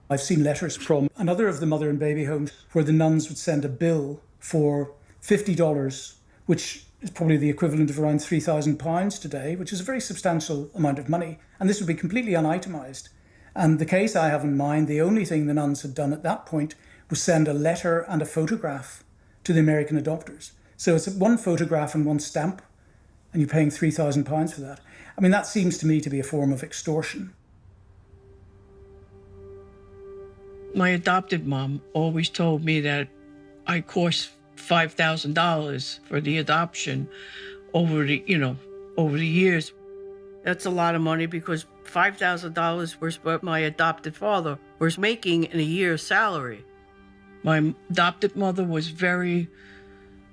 I've seen letters from another of the mother and baby homes where the nuns would send a bill for $50, which is probably the equivalent of around £3,000 today, which is a very substantial amount of money. And this would be completely unitemised. And the case I have in mind, the only thing the nuns had done at that point was send a letter and a photograph to the American adopters. So it's one photograph and one stamp, and you're paying £3,000 for that. I mean, that seems to me to be a form of extortion. My adopted mom always told me that I cost $5,000 for the adoption over the years. That's a lot of money because $5,000 was what my adopted father was making in a year's salary. My adopted mother was very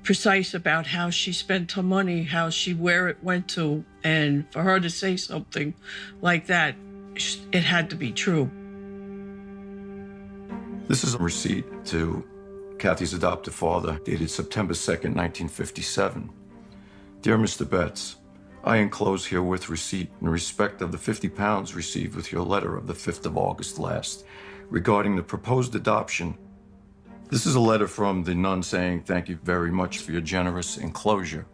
precise about how she spent her money, where it went to, and for her to say something like that, it had to be true. This is a receipt to Kathy's adoptive father, dated September 2nd, 1957. Dear Mr. Betts, I enclose herewith receipt in respect of the £50 received with your letter of the 5th of August last regarding the proposed adoption. This is a letter from the nun saying, thank you very much for your generous enclosure.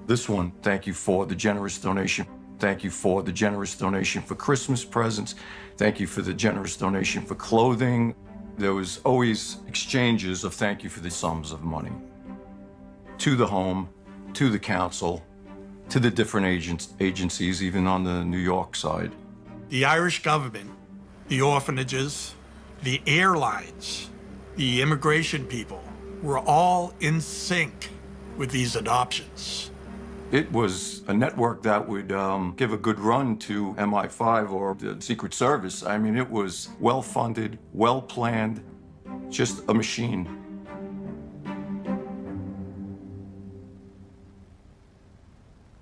This one, thank you for the generous donation. Thank you for the generous donation for Christmas presents. Thank you for the generous donation for clothing. There was always exchanges of thank you for the sums of money. To the home, to the council, to the different agencies, even on the New York side. The Irish government, the orphanages, the airlines, the immigration people were all in sync with these adoptions. It was a network that would give a good run to MI5 or the Secret Service. I mean, it was well-funded, well-planned, just a machine.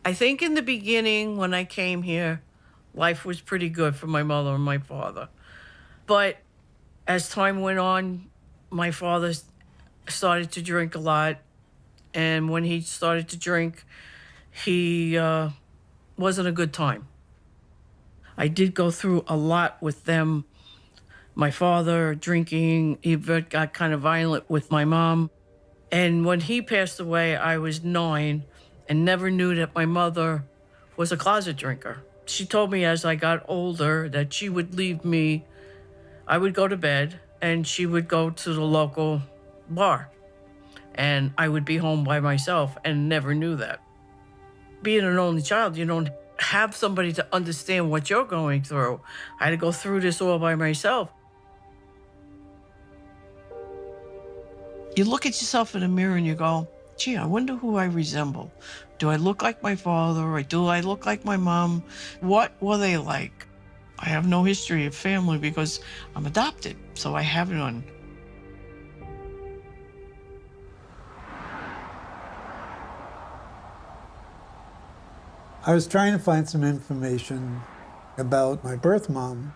I think in the beginning, when I came here, life was pretty good for my mother and my father. But as time went on, my father started to drink a lot. And when he started to drink, he wasn't a good time. I did go through a lot with them. My father drinking, he got kind of violent with my mom. And when he passed away, I was 9 and never knew that my mother was a closet drinker. She told me as I got older that she would leave me, I would go to bed, and she would go to the local bar. And I would be home by myself and never knew that. Being an only child, you don't have somebody to understand what you're going through. I had to go through this all by myself. You look at yourself in the mirror and you go, gee, I wonder who I resemble. Do I look like my father or do I look like my mom? What were they like? I have no history of family because I'm adopted, so I have none. I was trying to find some information about my birth mom.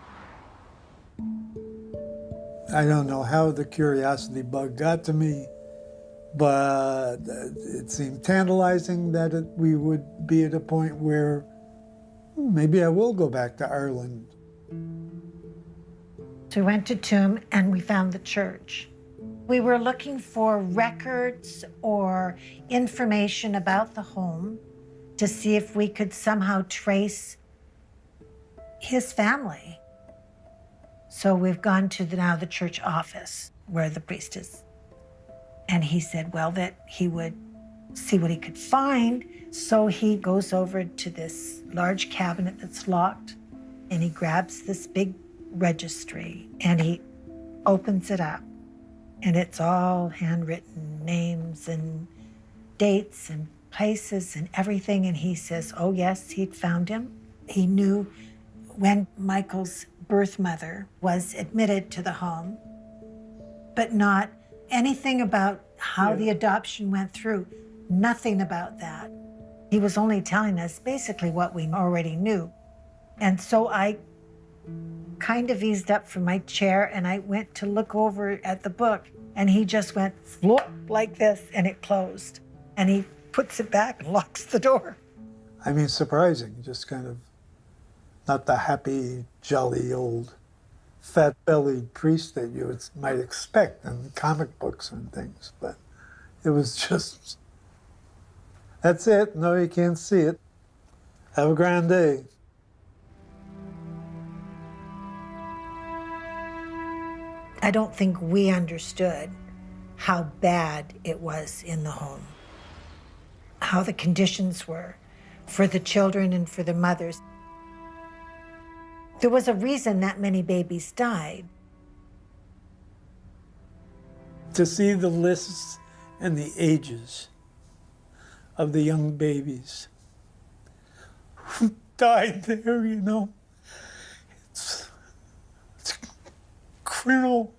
I don't know how the curiosity bug got to me, but it seemed tantalizing that we would be at a point where maybe I will go back to Ireland. So we went to Tuam and we found the church. We were looking for records or information about the home to see if we could somehow trace his family. So we've gone to now the church office where the priest is. And he said, well, that he would see what he could find. So he goes over to this large cabinet that's locked and he grabs this big registry and he opens it up. And it's all handwritten names and dates and places and everything. And he says, oh yes, he'd found him. He knew when Michael's birth mother was admitted to the home, but not anything about how the adoption went through. Nothing about that. He was only telling us basically what we already knew. And so I kind of eased up from my chair and I went to look over at the book, and he just went flop like this and it closed. And he puts it back and locks the door. I mean, surprising, just kind of not the happy, jolly old fat-bellied priest that you might expect in comic books and things, but it was just, that's it. No, you can't see it. Have a grand day. I don't think we understood how bad it was in the home, how the conditions were for the children and for the mothers. There was a reason that many babies died. To see the lists and the ages of the young babies who died there, you know, it's criminal.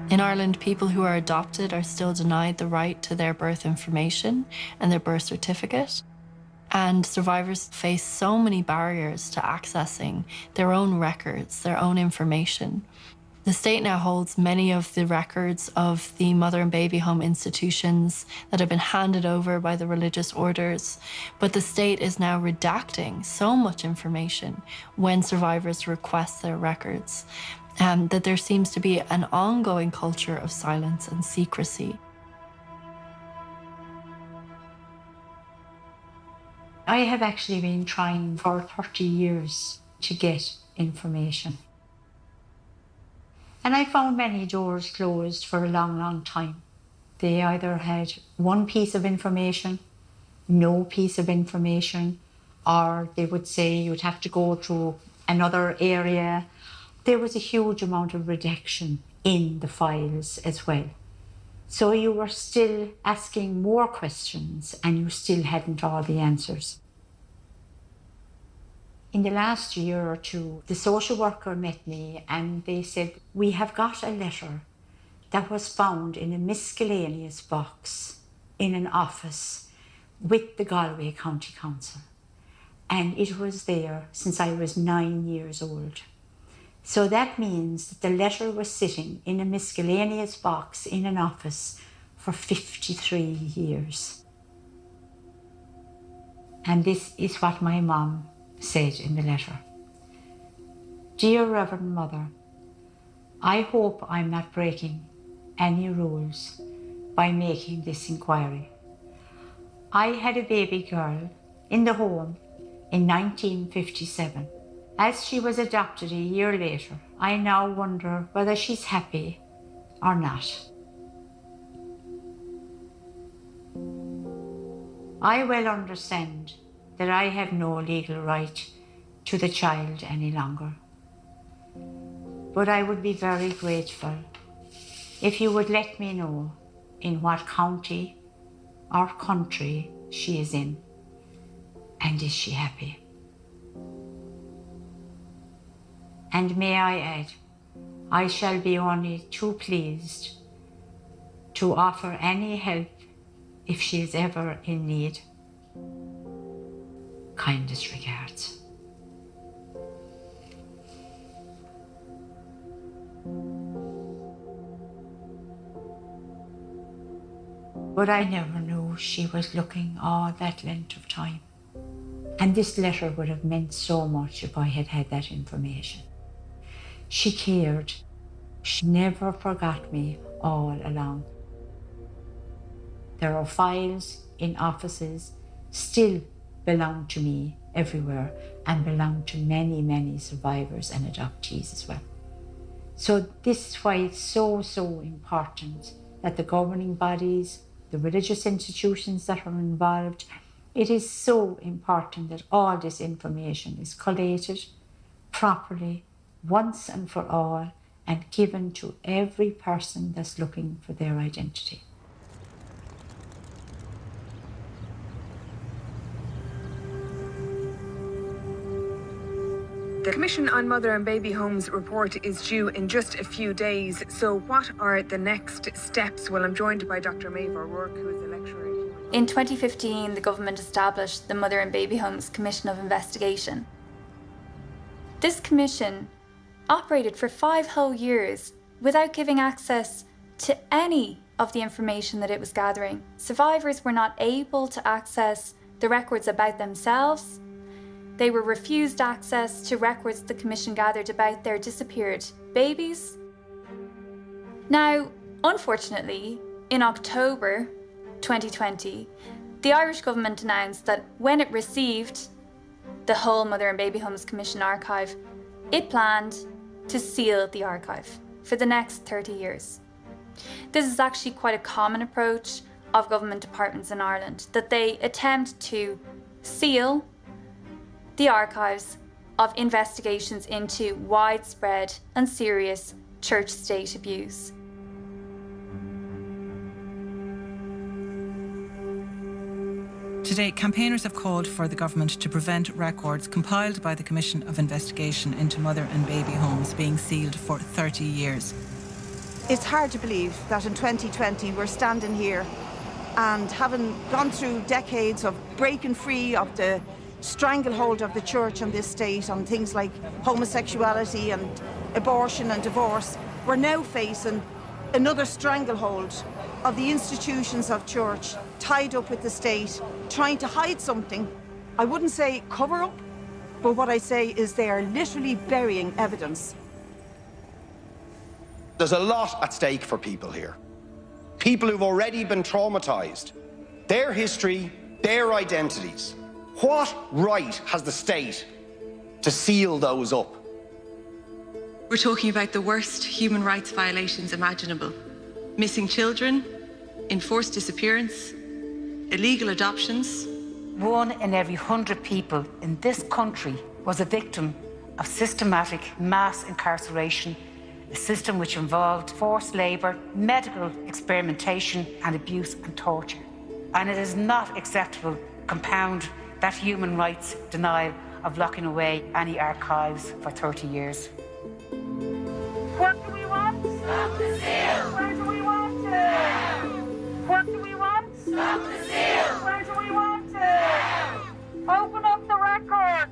In Ireland, people who are adopted are still denied the right to their birth information and their birth certificate. And survivors face so many barriers to accessing their own records, their own information. The state now holds many of the records of the mother and baby home institutions that have been handed over by the religious orders, but the state is now redacting so much information when survivors request their records. That there seems to be an ongoing culture of silence and secrecy. I have actually been trying for 30 years to get information. And I found many doors closed for a long, long time. They either had one piece of information, no piece of information, or they would say you'd have to go to another area. There was a huge amount of redaction in the files as well. So you were still asking more questions and you still hadn't all the answers. In the last year or two, the social worker met me and they said, we have got a letter that was found in a miscellaneous box in an office with the Galway County Council. And it was there since I was 9 years old. So that means that the letter was sitting in a miscellaneous box in an office for 53 years. And this is what my mum said in the letter. Dear Reverend Mother, I hope I'm not breaking any rules by making this inquiry. I had a baby girl in the home in 1957. As she was adopted a year later, I now wonder whether she's happy or not. I well understand that I have no legal right to the child any longer. But I would be very grateful if you would let me know in what county or country she is in, and is she happy? And may I add, I shall be only too pleased to offer any help if she is ever in need. Kindest regards. But I never knew she was looking all that length of time. And this letter would have meant so much if I had had that information. She cared. She never forgot me all along. There are files in offices still belong to me everywhere and belong to many, many survivors and adoptees as well. So this is why it's so important that the governing bodies, the religious institutions that are involved, it is so important that all this information is collated properly, once and for all, and given to every person that's looking for their identity. The Commission on Mother and Baby Homes report is due in just a few days. So what are the next steps? Well, I'm joined by Dr. Maeve O'Rourke, who is a lecturer. In 2015, the government established the Mother and Baby Homes Commission of Investigation. This commission operated for 5 whole years without giving access to any of the information that it was gathering. Survivors were not able to access the records about themselves. They were refused access to records the Commission gathered about their disappeared babies. Now, unfortunately, in October 2020, the Irish government announced that when it received the whole Mother and Baby Homes Commission archive, it planned to seal the archive for the next 30 years. This is actually quite a common approach of government departments in Ireland, that they attempt to seal the archives of investigations into widespread and serious church-state abuse. Today, campaigners have called for the government to prevent records compiled by the Commission of Investigation into Mother and Baby Homes being sealed for 30 years. It's hard to believe that in 2020 we're standing here and having gone through decades of breaking free of the stranglehold of the church and this state on things like homosexuality and abortion and divorce, we're now facing another stranglehold of the institutions of church tied up with the state, trying to hide something. I wouldn't say cover up, but what I say is they are literally burying evidence. There's a lot at stake for people here. People who've already been traumatized, their history, their identities. What right has the state to seal those up? We're talking about the worst human rights violations imaginable. Missing children, enforced disappearance, illegal adoptions. 1 in every 100 people in this country was a victim of systematic mass incarceration, a system which involved forced labour, medical experimentation and abuse and torture. And it is not acceptable to compound that human rights denial of locking away any archives for 30 years. What do we want? Stop the seal! Where do we want it? What do we want? Stop the seal! Where do we want it? Open up the records!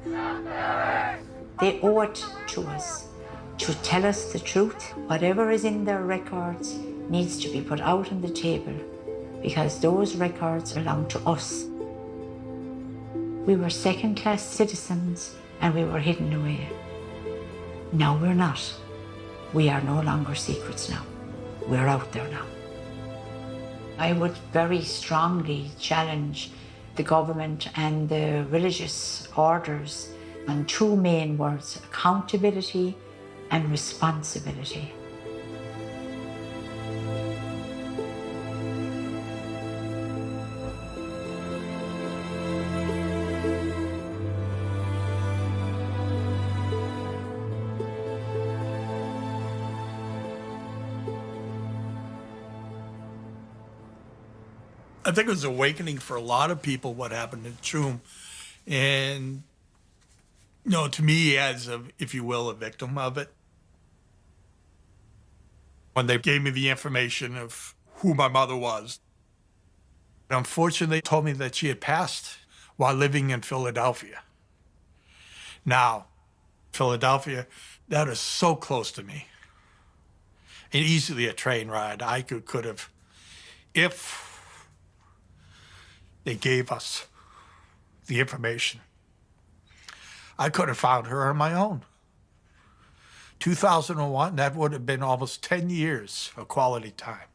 They owe it to us to tell us the truth. Whatever is in their records needs to be put out on the table, because those records belong to us. We were second-class citizens and we were hidden away. Now we're not. We are no longer secrets now. We're out there now. I would very strongly challenge the government and the religious orders on 2 main words: accountability and responsibility. I think it was awakening for a lot of people what happened in Tuam. And, you know, to me as, if you will, a victim of it. When they gave me the information of who my mother was, unfortunately they told me that she had passed while living in Philadelphia. Now, Philadelphia, that is so close to me. And easily a train ride. I could have, if they gave us the information, I could have found her on my own. 2001, that would have been almost 10 years of quality time.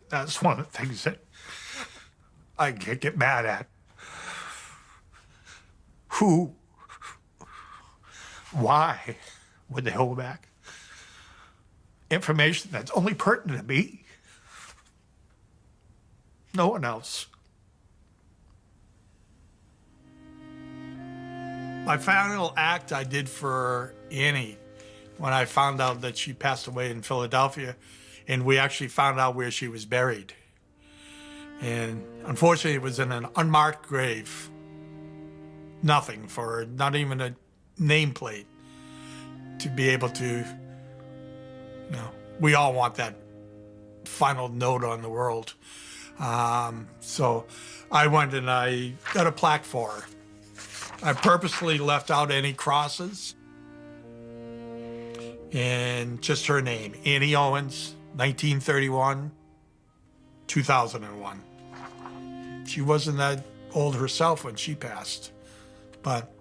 That's one of the things that I get mad at. Who, why would they hold back information that's only pertinent to me? No one else. My final act I did for Annie when I found out that she passed away in Philadelphia, and we actually found out where she was buried. And unfortunately, it was in an unmarked grave. nothing, for not even a nameplate to be able to, we all want that final note on the world. So I went and I got a plaque for her. I purposely left out any crosses and just her name, Annie Owens, 1931, 2001. She wasn't that old herself when she passed, but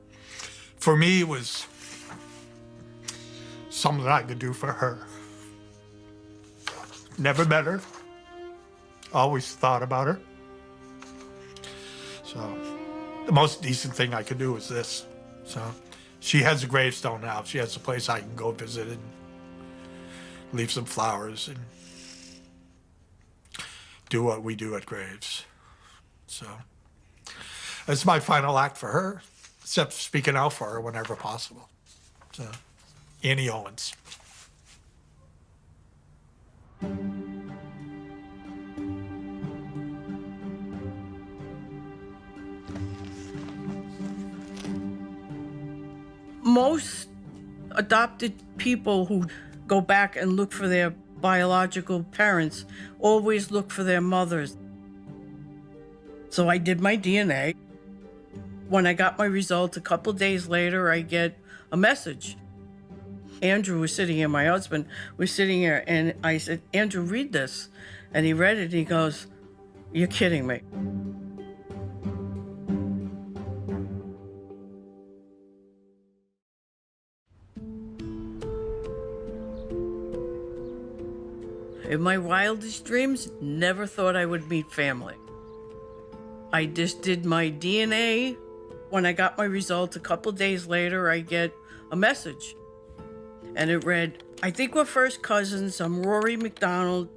for me, it was something I could do for her. Never met her, always thought about her. So the most decent thing I could do was this. So she has a gravestone now. She has a place I can go visit and leave some flowers and do what we do at graves. So that's my final act for her, except speaking out for her whenever possible. So, Annie Owens. Most adopted people who go back and look for their biological parents always look for their mothers. So I did my DNA. When I got my results, a couple days later, I get a message. Andrew was sitting here, my husband was sitting here, and I said, Andrew, read this. And he read it, and he goes, you're kidding me. In my wildest dreams, never thought I would meet family. I just did my DNA. When I got my results, a couple days later, I get a message. And it read, I think we're first cousins. I'm Rory McDonald.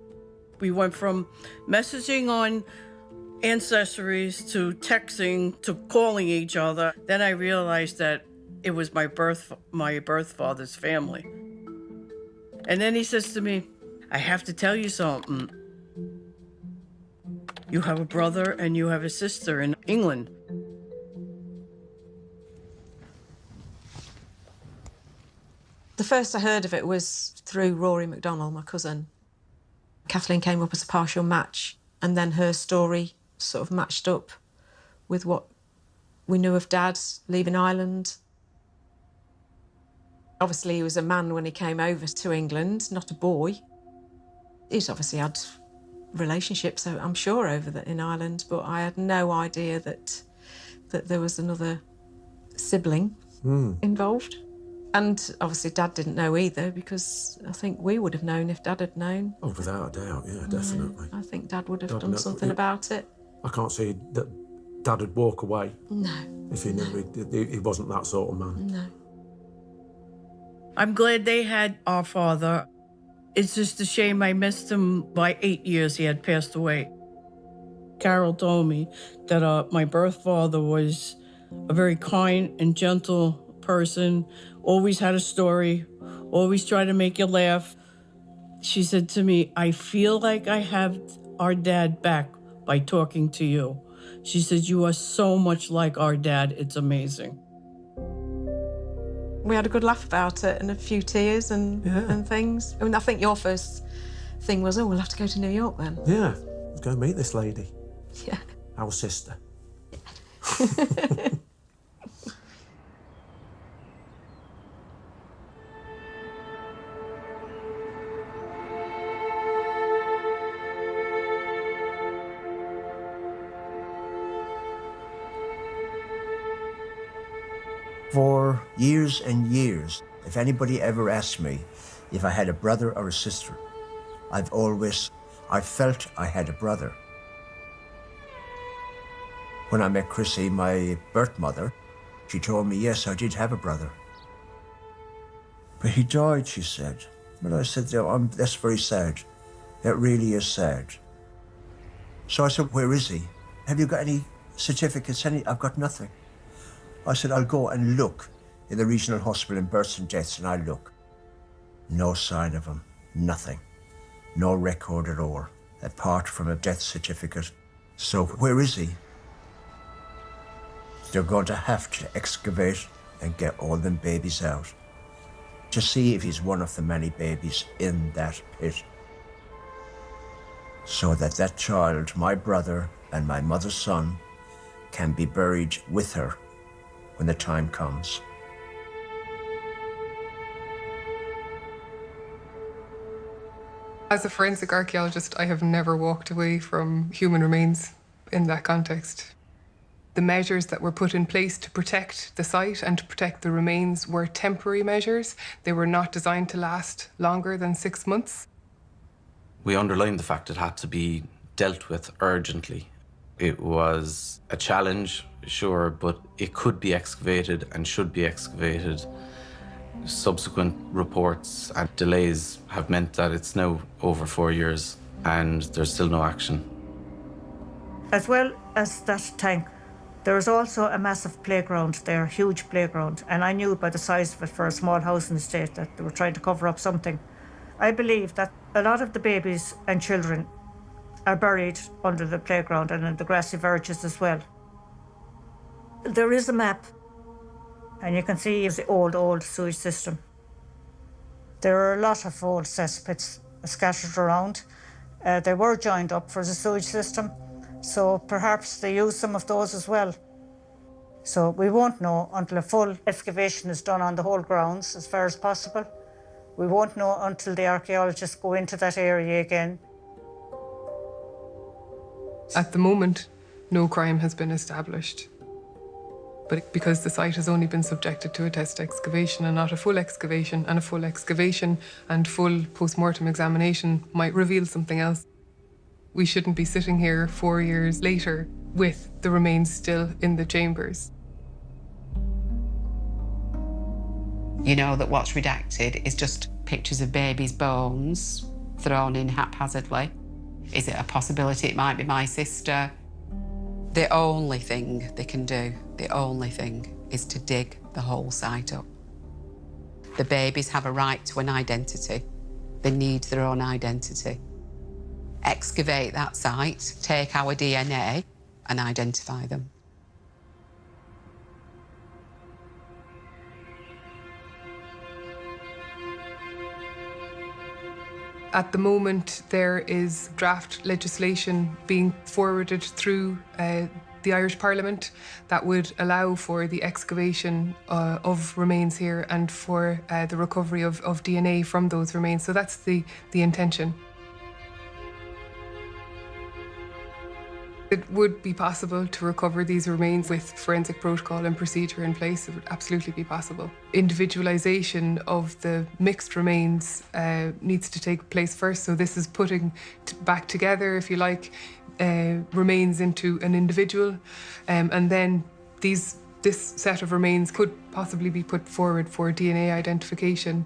We went from messaging on Ancestries to texting to calling each other. Then I realized that it was my birth father's family. And then he says to me, I have to tell you something. You have a brother and you have a sister in England. The first I heard of it was through Rory McDonald, my cousin. Kathleen came up as a partial match, and then her story sort of matched up with what we knew of Dad leaving Ireland. Obviously, he was a man when he came over to England, not a boy. He's obviously had relationships, I'm sure, in Ireland, but I had no idea that there was another sibling involved. And obviously Dad didn't know either, because I think we would have known if Dad had known. Oh, without a doubt, yeah, definitely. I think Dad would have done something about it. I can't see that Dad would walk away. No. If he knew he wasn't that sort of man. No. I'm glad they had our father. It's just a shame I missed him by 8 years. He had passed away. Carol told me that my birth father was a very kind and gentle person, always had a story, always tried to make you laugh. She said to me, I feel like I have our dad back by talking to you. She said, you are so much like our dad, it's amazing. We had a good laugh about it and a few tears and things. I mean, I think your first thing was, oh, we'll have to go to New York then. Yeah, let's go meet this lady. Yeah. Our sister. For years and years, if anybody ever asked me if I had a brother or a sister, I felt I had a brother. When I met Chrissy, my birth mother, she told me, yes, I did have a brother. But he died, she said. Well, I said, that's very sad. That really is sad. So I said, where is he? Have you got any certificates? I've got nothing. I said, I'll go and look in the regional hospital in births and deaths, and I'll look. No sign of him, nothing. No record at all, apart from a death certificate. So where is he? They're going to have to excavate and get all them babies out to see if he's one of the many babies in that pit. So that that child, my brother and my mother's son, can be buried with her when the time comes. As a forensic archaeologist, I have never walked away from human remains in that context. The measures that were put in place to protect the site and to protect the remains were temporary measures. They were not designed to last longer than 6 months. We underlined the fact it had to be dealt with urgently. It was a challenge, sure, but it could be excavated and should be excavated. Subsequent reports and delays have meant that it's now over 4 years and there's still no action. As well as that tank, there is also a massive playground there, huge playground, and I knew by the size of it for a small housing estate that they were trying to cover up something. I believe that a lot of the babies and children are buried under the playground and in the grassy verges as well. There is a map, and you can see the old sewage system. There are a lot of old cesspits scattered around. They were joined up for the sewage system, so perhaps they use some of those as well. So we won't know until a full excavation is done on the whole grounds as far as possible. We won't know until the archaeologists go into that area again. At the moment, no crime has been established. But because the site has only been subjected to a test excavation and not a full excavation, and a full excavation and full post-mortem examination might reveal something else, we shouldn't be sitting here 4 years later with the remains still in the chambers. You know that what's redacted is just pictures of babies' bones thrown in haphazardly. Is it a possibility it might be my sister? The only thing they can do, the only thing, is to dig the whole site up. The babies have a right to an identity. They need their own identity. Excavate that site, take our DNA and identify them. At the moment, there is draft legislation being forwarded through the Irish Parliament that would allow for the excavation of remains here and for the recovery of DNA from those remains. So that's the intention. It would be possible to recover these remains with forensic protocol and procedure in place. It would absolutely be possible. Individualisation of the mixed remains needs to take place first. So this is putting back together, if you like, remains into an individual. And then this set of remains could possibly be put forward for DNA identification.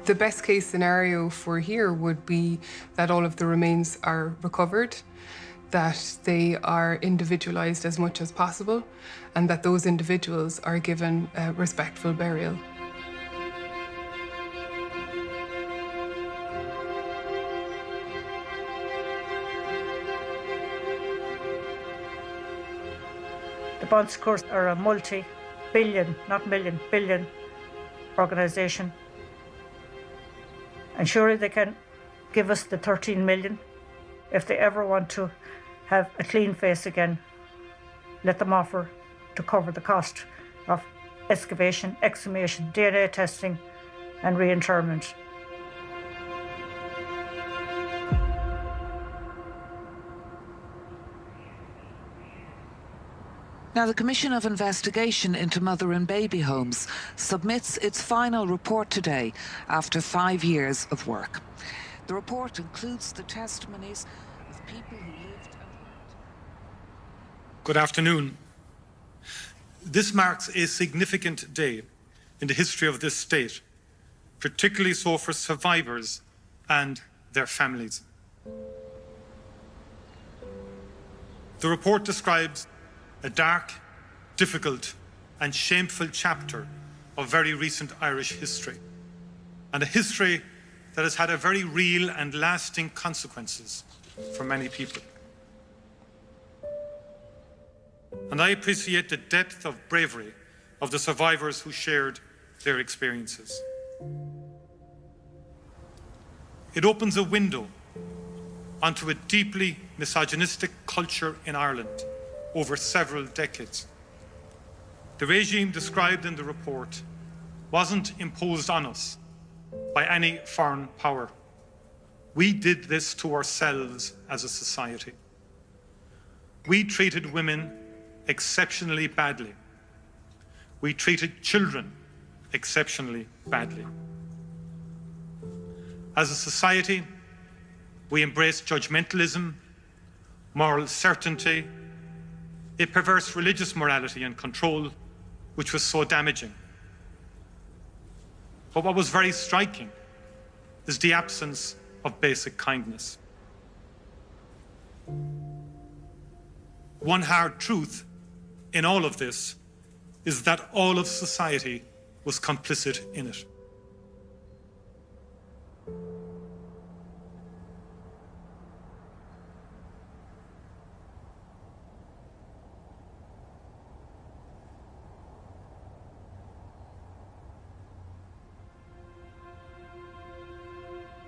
The best case scenario for here would be that all of the remains are recovered, that they are individualised as much as possible, and that those individuals are given respectful burial. The Bons Secours are a multi-billion, not million, billion organisation. And surely they can give us the 13 million if they ever want to have a clean face again. Let them offer to cover the cost of excavation, exhumation, DNA testing and reinterment. Now, the Commission of Investigation into Mother and Baby Homes submits its final report today after 5 years of work. The report includes the testimonies of people who lived and worked. Good afternoon. This marks a significant day in the history of this state, particularly so for survivors and their families. The report describes a dark, difficult and shameful chapter of very recent Irish history, and a history that has had a very real and lasting consequences for many people. And I appreciate the depth of bravery of the survivors who shared their experiences. It opens a window onto a deeply misogynistic culture in Ireland over several decades. The regime described in the report wasn't imposed on us by any foreign power. We did this to ourselves as a society. We treated women exceptionally badly. We treated children exceptionally badly. As a society, we embraced judgmentalism, moral certainty, a perverse religious morality and control, which was so damaging. But what was very striking is the absence of basic kindness. One hard truth in all of this is that all of society was complicit in it.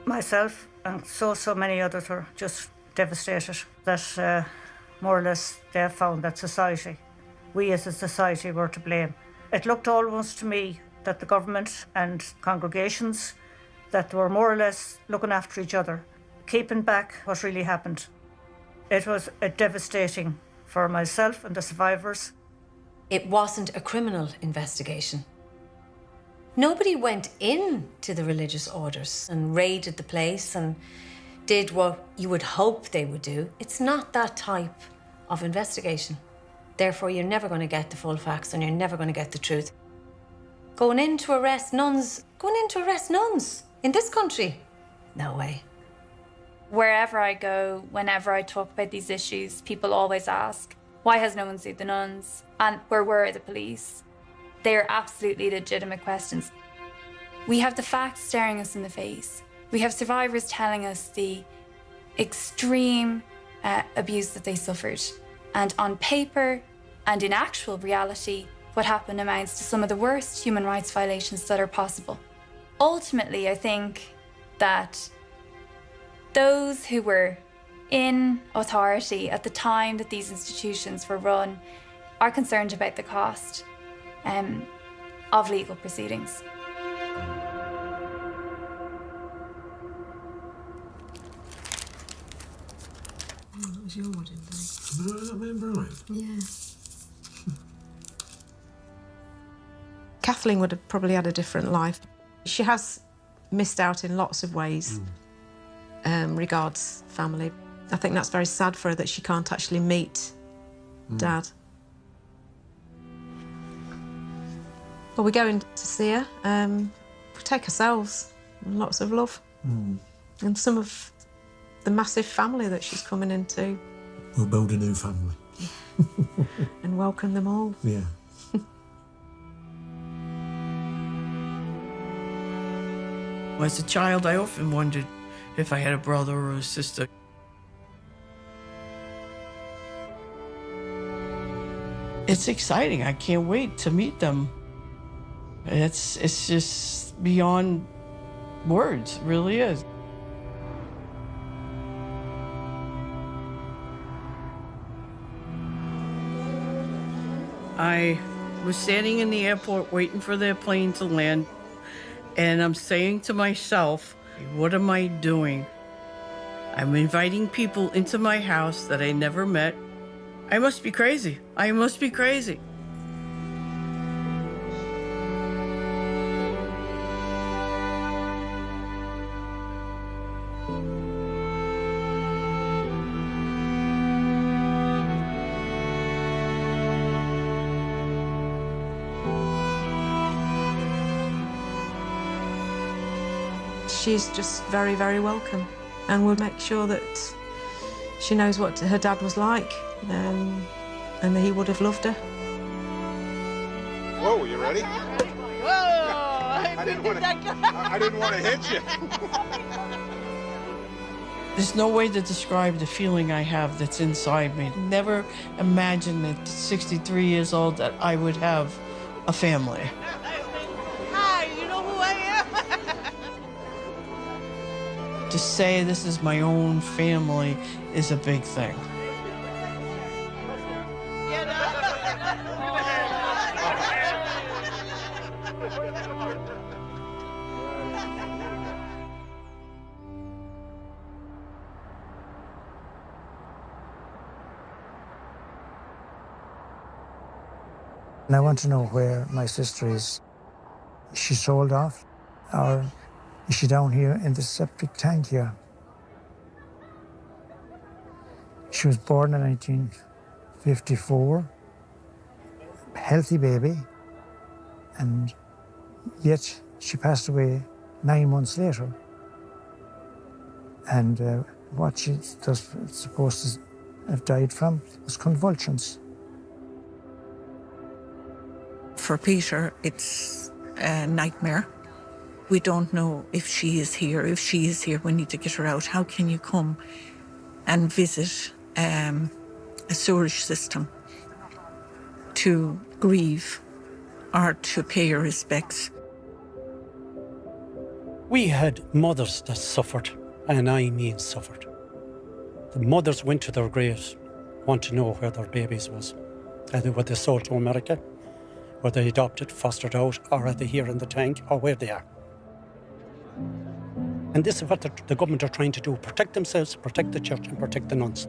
Myself and so many others are just devastated that more or less they have found that society, we as a society, were to blame. It looked almost to me that the government and congregations that were more or less looking after each other, keeping back what really happened. It was devastating for myself and the survivors. It wasn't a criminal investigation. Nobody went in to the religious orders and raided the place and did what you would hope they would do. It's not that type of investigation. Therefore, you're never going to get the full facts and you're never going to get the truth. Going in to arrest nuns in this country? No way. Wherever I go, whenever I talk about these issues, people always ask, why has no one sued the nuns? And where were the police? They are absolutely legitimate questions. We have the facts staring us in the face. We have survivors telling us the extreme abuse that they suffered. And on paper and in actual reality, what happened amounts to some of the worst human rights violations that are possible. Ultimately, I think that those who were in authority at the time that these institutions were run are concerned about the cost of legal proceedings. That was your wedding day. No, that made right. Yeah. Kathleen would have probably had a different life. She has missed out in lots of ways regards family. I think that's very sad for her that she can't actually meet Dad. Well, we're going to see her. We take ourselves and lots of love. And some of the massive family that she's coming into. We'll build a new family. And welcome them all. Yeah. As a child, I often wondered if I had a brother or a sister. It's exciting. I can't wait to meet them. It's just beyond words, it really is. I was standing in the airport waiting for their plane to land, and I'm saying to myself, what am I doing? I'm inviting people into my house that I never met. I must be crazy. I must be crazy. She's just very, very welcome. And we'll make sure that she knows what her dad was like and that he would have loved her. Whoa, you ready? Whoa! I didn't want to hit you. There's no way to describe the feeling I have that's inside me. Never imagined at 63 years old that I would have a family. Hi, you know who I am? To say this is my own family is a big thing. And I want to know where my sister is. Is she sold off? Or is she down here in the septic tank here? She was born in 1954, healthy baby, and yet she passed away 9 months later. And what she was supposed to have died from was convulsions. For Peter, it's a nightmare. We don't know if she is here. If she is here, we need to get her out. How can you come and visit a sewerage system to grieve or to pay your respects? We had mothers that suffered, and I mean suffered. The mothers went to their graves, want to know where their babies was. Either were they sold to America, were they adopted, fostered out, or are they here in the tank, or where they are. And this is what the government are trying to do, protect themselves, protect the church, and protect the nuns.